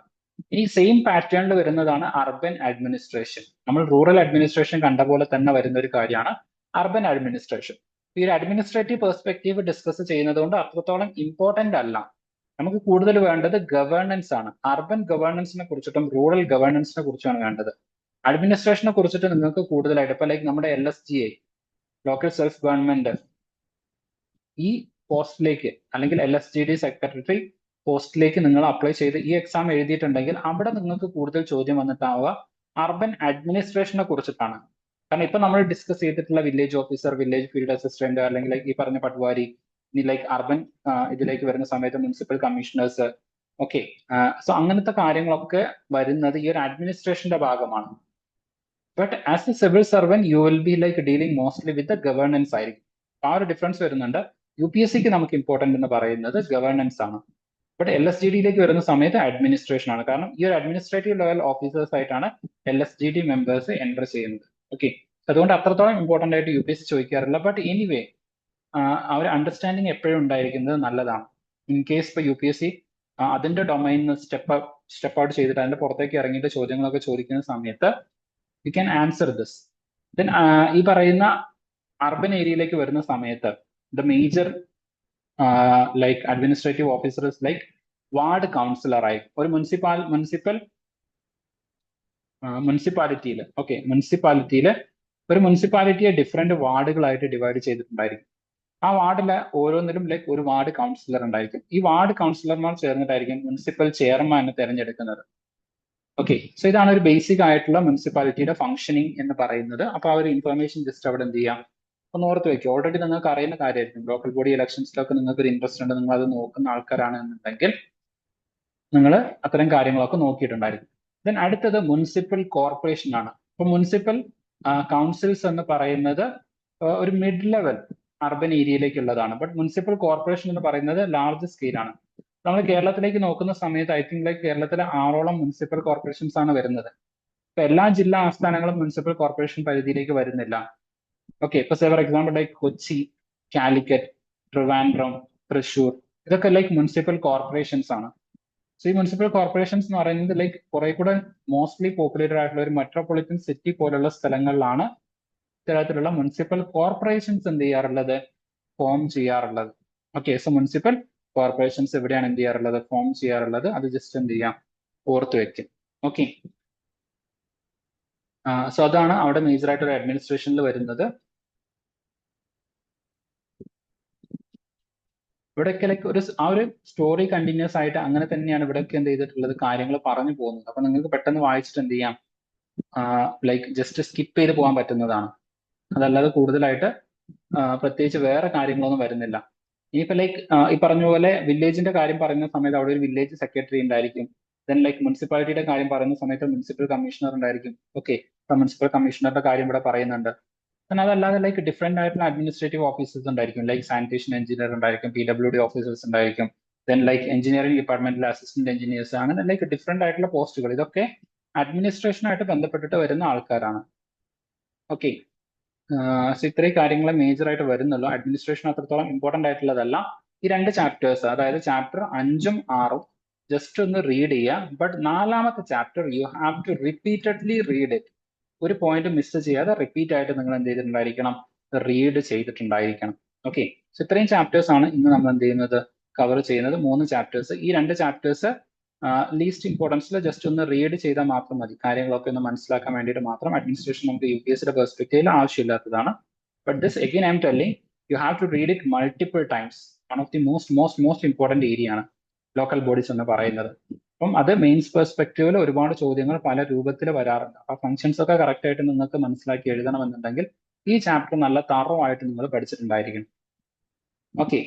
ഈ സെയിം പാറ്റേണിൽ വരുന്നതാണ് അർബൻ അഡ്മിനിസ്ട്രേഷൻ. നമ്മൾ റൂറൽ അഡ്മിനിസ്ട്രേഷൻ കണ്ട പോലെ തന്നെ വരുന്ന ഒരു കാര്യമാണ് അർബൻ അഡ്മിനിസ്ട്രേഷൻ. ഈ ഒരു അഡ്മിനിസ്ട്രേറ്റീവ് പെർസ്പെക്റ്റീവ് ഡിസ്കസ് ചെയ്യുന്നത് കൊണ്ട് അത്രത്തോളം ഇമ്പോർട്ടന്റ് അല്ല. നമുക്ക് കൂടുതൽ വേണ്ടത് ഗവേണൻസ് ആണ്. അർബൻ ഗവേണൻസിനെ കുറിച്ചിട്ടും റൂറൽ ഗവേണൻസിനെ കുറിച്ചാണ് വേണ്ടത്. അഡ്മിനിസ്ട്രേഷനെ കുറിച്ചിട്ട് നിങ്ങൾക്ക് കൂടുതലായിട്ട് ഇപ്പൊ ലൈക്ക് നമ്മുടെ LSGA, ലോക്കൽ സെൽഫ് ഗവൺമെന്റ്, ഈ പോസ്റ്റിലേക്ക് അല്ലെങ്കിൽ LSGD സെക്രട്ടറി പോസ്റ്റിലേക്ക് നിങ്ങൾ അപ്ലൈ ചെയ്ത് ഈ എക്സാം എഴുതിയിട്ടുണ്ടെങ്കിൽ അവിടെ നിങ്ങൾക്ക് കൂടുതൽ ചോദ്യം വന്നിട്ടാവുക അർബൻ അഡ്മിനിസ്ട്രേഷനെ കുറിച്ചിട്ടാണ്. കാരണം ഇപ്പൊ നമ്മൾ ഡിസ്കസ് ചെയ്തിട്ടുള്ള village officer, village field assistant, അല്ലെങ്കിൽ ഈ പറഞ്ഞ പട്വാരി, ഇനി ലൈക്ക് അർബൻ ഇതിലേക്ക് വരുന്ന സമയത്ത് മുനിസിപ്പൽ കമ്മീഷണേഴ്സ്. ഓക്കെ, സോ അങ്ങനത്തെ കാര്യങ്ങളൊക്കെ വരുന്നത് ഈ ഒരു അഡ്മിനിസ്ട്രേഷന്റെ ഭാഗമാണ്. But as A civil servant you will be like dealing mostly with governance ആയിരിക്കും. ആ ഒരു ഡിഫറൻസ് വരുന്നുണ്ട്. UPSCക്ക് നമുക്ക് ഇമ്പോർട്ടന്റ് എന്ന് പറയുന്നത് ഗവേണൻസ് ആണ്. ബട്ട് LSGDയിലേക്ക് വരുന്ന സമയത്ത് അഡ്മിനിസ്ട്രേഷൻ ആണ്. കാരണം ഈ ഒരു അഡ്മിനിസ്ട്രേറ്റീവ് ലെവൽ ഓഫീസേഴ്സ് ആയിട്ടാണ് LSGD മെമ്പേഴ്സ് എൻ്റർ ചെയ്യുന്നത്. ഓക്കെ, അതുകൊണ്ട് അത്രത്തോളം ഇമ്പോർട്ടന്റ് ആയിട്ട് UPSC ചോദിക്കാറില്ല. ബട്ട് എനിവേ ആ ഒരു അണ്ടർസ്റ്റാൻഡിങ് എപ്പോഴും ഉണ്ടായിരിക്കുന്നത് നല്ലതാണ്. ഇൻ കേസ് ഇപ്പൊ UPSC അതിന്റെ ഡൊമൈനിൽ സ്റ്റെപ്പ് ഔട്ട് ചെയ്തിട്ട് അതിന്റെ പുറത്തേക്ക് ഇറങ്ങിയിട്ട് ചോദ്യങ്ങളൊക്കെ ചോദിക്കുന്ന സമയത്ത് you can answer this. Then ഈ പറയുന്ന അർബൻ ഏരിയയിലേക്ക് വരുന്ന സമയത്ത് the major like administrative officers like ward കൗൺസിലറായി. ഒരു മുനിസിപ്പാലിറ്റിയിൽ ഒരു മുനിസിപ്പാലിറ്റിയെ ഡിഫറെന്റ് വാർഡുകളായിട്ട് ഡിവൈഡ് ചെയ്തിട്ടുണ്ടായിരിക്കും. ആ വാർഡിലെ ഓരോന്നിലും ലൈക്ക് ഒരു വാർഡ് കൗൺസിലർ ഉണ്ടായിരിക്കും. ഈ വാർഡ് കൗൺസിലർമാർ ചേർന്നിട്ടായിരിക്കും മുനിസിപ്പൽ ചെയർമാനെ തിരഞ്ഞെടുക്കുന്നത്. ഓക്കെ, സോ ഇതാണ് ഒരു ബേസിക് ആയിട്ടുള്ള മുനിസിപ്പാലിറ്റിയുടെ ഫംഗ്ഷനിങ് എന്ന് പറയുന്നത്. അപ്പൊ ആ ഒരു ഇൻഫർമേഷൻ ജസ്റ്റ് അവിടെ എന്ത് ചെയ്യാം, ഒന്ന് ഓർത്ത് വെക്കുക. ഓൾറെഡി നിങ്ങൾക്ക് അറിയുന്ന കാര്യമായിരിക്കും. ലോക്കൽ ബോഡി ഇലക്ഷൻസിലൊക്കെ നിങ്ങൾക്ക് ഒരു ഇൻട്രസ്റ്റ് ഉണ്ട്, നിങ്ങൾ അത് നോക്കുന്ന ആൾക്കാരാണ് എന്നുണ്ടെങ്കിൽ നിങ്ങൾ അത്തരം കാര്യങ്ങളൊക്കെ നോക്കിയിട്ടുണ്ടായിരിക്കും. ദെൻ അടുത്തത് മുനിസിപ്പൽ കോർപ്പറേഷൻ ആണ്. അപ്പൊ മുനിസിപ്പൽ കൗൺസിൽസ് എന്ന് പറയുന്നത് ഒരു മിഡ് ലെവൽ അർബൻ ഏരിയയിലേക്കുള്ളതാണ്. ബട്ട് മുനിസിപ്പൽ കോർപ്പറേഷൻ എന്ന് പറയുന്നത് ലാർജ് സ്കെയിലാണ്. നമ്മൾ കേരളത്തിലേക്ക് നോക്കുന്ന സമയത്ത് ഐ തിങ്ക് ലൈക്ക് കേരളത്തിലെ 6ഓളം മുനിസിപ്പൽ കോർപ്പറേഷൻസ് ആണ് വരുന്നത്. ഇപ്പൊ എല്ലാ ജില്ലാ ആസ്ഥാനങ്ങളും മുനിസിപ്പൽ കോർപ്പറേഷൻ പരിധിയിലേക്ക് വരുന്നില്ല. ഓക്കെ, ഇപ്പൊ for example like Kochi, Calicut, Trivandrum, Thrissur, ഇതൊക്കെ ലൈക്ക് മുനിസിപ്പൽ കോർപ്പറേഷൻസ് ആണ്. സോ ഈ മുനിസിപ്പൽ കോർപ്പറേഷൻസ് എന്ന് പറയുന്നത് ലൈക്ക് കുറെ കൂടെ മോസ്റ്റ്ലി പോപ്പുലേറ്റഡ് ആയിട്ടുള്ള ഒരു മെട്രോപൊളിറ്റൻ സിറ്റി പോലുള്ള സ്ഥലങ്ങളിലാണ് ഇത്തരത്തിലുള്ള മുനിസിപ്പൽ കോർപ്പറേഷൻസ് എന്ത് ചെയ്യാറുള്ളത്, ഫോം ചെയ്യാറുള്ളത്. ഓക്കെ, സോ മുനിസിപ്പൽ കോർപ്പറേഷൻസ് എവിടെയാണ് എന്ത് ചെയ്യാറുള്ളത്, ഫോം ചെയ്യാറുള്ളത്. അത് ജസ്റ്റ് എന്ത് ചെയ്യാം, ഓർത്ത് വെക്കും. ഓക്കെ, സോ അതാണ് അവിടെ മേജർ ആയിട്ട് ഒരു അഡ്മിനിസ്ട്രേഷനിൽ വരുന്നത്. ഇവിടെയൊക്കെ ലൈക്ക് ആ ഒരു സ്റ്റോറി കണ്ടിന്യൂസ് ആയിട്ട് അങ്ങനെ തന്നെയാണ് ഇവിടെയൊക്കെ എന്ത് ചെയ്തിട്ടുള്ളത്, കാര്യങ്ങൾ പറഞ്ഞു പോകുന്നത്. അപ്പൊ നിങ്ങൾക്ക് പെട്ടെന്ന് വായിച്ചിട്ട് എന്ത് ചെയ്യാം, ലൈക്ക് ജസ്റ്റ് സ്കിപ്പ് ചെയ്ത് പോകാൻ പറ്റുന്നതാണ്. അതല്ലാതെ കൂടുതലായിട്ട് പ്രത്യേകിച്ച് വേറെ കാര്യങ്ങളൊന്നും വരുന്നില്ല. ഇനിയിപ്പോ ലൈക്ക് ഈ പറഞ്ഞ പോലെ വില്ലേജിന്റെ കാര്യം പറയുന്ന സമയത്ത് അവിടെ ഒരു വില്ലേജ് സെക്രട്ടറി ഉണ്ടായിരിക്കും. ദെൻ ലൈക്ക് മുനിസിപ്പാലിറ്റിയുടെ കാര്യം പറയുന്ന സമയത്ത് മുനിസിപ്പൽ കമ്മീഷണർ ഉണ്ടായിരിക്കും. ഓക്കെ, ഇപ്പൊ മുനിസിപ്പൽ കമ്മീഷണറുടെ കാര്യം ഇവിടെ പറയുന്നുണ്ട്. പിന്നെ അതല്ലാതെ ലൈക്ക് ഡിഫറെന്റ് ആയിട്ടുള്ള അഡ്മിനിസ്ട്രേറ്റീവ് ഓഫീസേഴ്സ് ഉണ്ടായിരിക്കും. ലൈക്ക് സാനിറ്റേഷൻ എഞ്ചിനീയർ ഉണ്ടായിരിക്കും, PWD ഓഫീസേഴ്സ് ഉണ്ടായിരിക്കും. ദെൻ ലൈക്ക് എഞ്ചിനീയറിംഗ് ഡിപ്പാർട്ട്മെന്റിലെ അസിസ്റ്റന്റ് എഞ്ചിനീയേഴ്സ്, അങ്ങനെ ലൈക്ക് ഡിഫറെന്റ് ആയിട്ടുള്ള പോസ്റ്റുകൾ. ഇതൊക്കെ അഡ്മിനിസ്ട്രേഷനായിട്ട് ബന്ധപ്പെട്ടിട്ട് വരുന്ന ആൾക്കാരാണ്. ഓക്കെ, സോ ഇത്രയും കാര്യങ്ങൾ മേജർ ആയിട്ട് വരുന്നുള്ളൂ. അഡ്മിനിസ്ട്രേഷൻ അത്രത്തോളം ഇമ്പോർട്ടന്റ് ആയിട്ടുള്ളതല്ല. ഈ രണ്ട് ചാപ്റ്റേഴ്സ്, അതായത് ചാപ്റ്റർ 5ഉം 6ഉം ജസ്റ്റ് ഒന്ന് റീഡ് ചെയ്യുക. ബട്ട് 4ാമത്തെ chapter you have to repeatedly read it. ഒരു പോയിന്റ് മിസ് ചെയ്യാതെ റിപ്പീറ്റ് ആയിട്ട് നിങ്ങൾ എന്ത് ചെയ്തിട്ടുണ്ടായിരിക്കണം, റീഡ് ചെയ്തിട്ടുണ്ടായിരിക്കണം. ഓക്കെ, സോ ഇത്രയും ചാപ്റ്റേഴ്സ് ആണ് ഇന്ന് നമ്മൾ എന്ത് ചെയ്യുന്നത്, കവർ ചെയ്യുന്നത്. 3 ചാപ്റ്റേഴ്സ്. ഈ 2 ചാപ്റ്റേഴ്സ് ലീസ്റ്റ് ഇമ്പോർട്ടൻസിൽ ജസ്റ്റ് ഒന്ന് റീഡ് ചെയ്താൽ മാത്രം മതി. കാര്യങ്ങളൊക്കെ ഒന്ന് മനസ്സിലാക്കാൻ വേണ്ടിയിട്ട് മാത്രം. അഡ്മിനിസ്ട്രേഷൻ നമുക്ക് UPSCയുടെ പെർസ്പെക്റ്റീവിൽ ആവശ്യമില്ലാത്തതാണ്. But this again I'm telling you have to read it multiple times. One of the most important area ആണ് ലോക്കൽ ബോഡീസ് എന്ന് പറയുന്നത്. അപ്പം അത് മെയിൻസ് പെർസ്പെക്റ്റീവിൽ ഒരുപാട് ചോദ്യങ്ങൾ പല രൂപത്തിൽ വരാറുണ്ട്. ആ ഫംഗ്ഷൻസ് ഒക്കെ കറക്റ്റ് ആയിട്ട് നിങ്ങൾക്ക് മനസ്സിലാക്കി എഴുതണമെന്നുണ്ടെങ്കിൽ ഈ ചാപ്റ്റർ നല്ല തറവായിട്ട് നിങ്ങൾ പഠിച്ചിട്ടുണ്ടായിരിക്കണം. ഓക്കെ,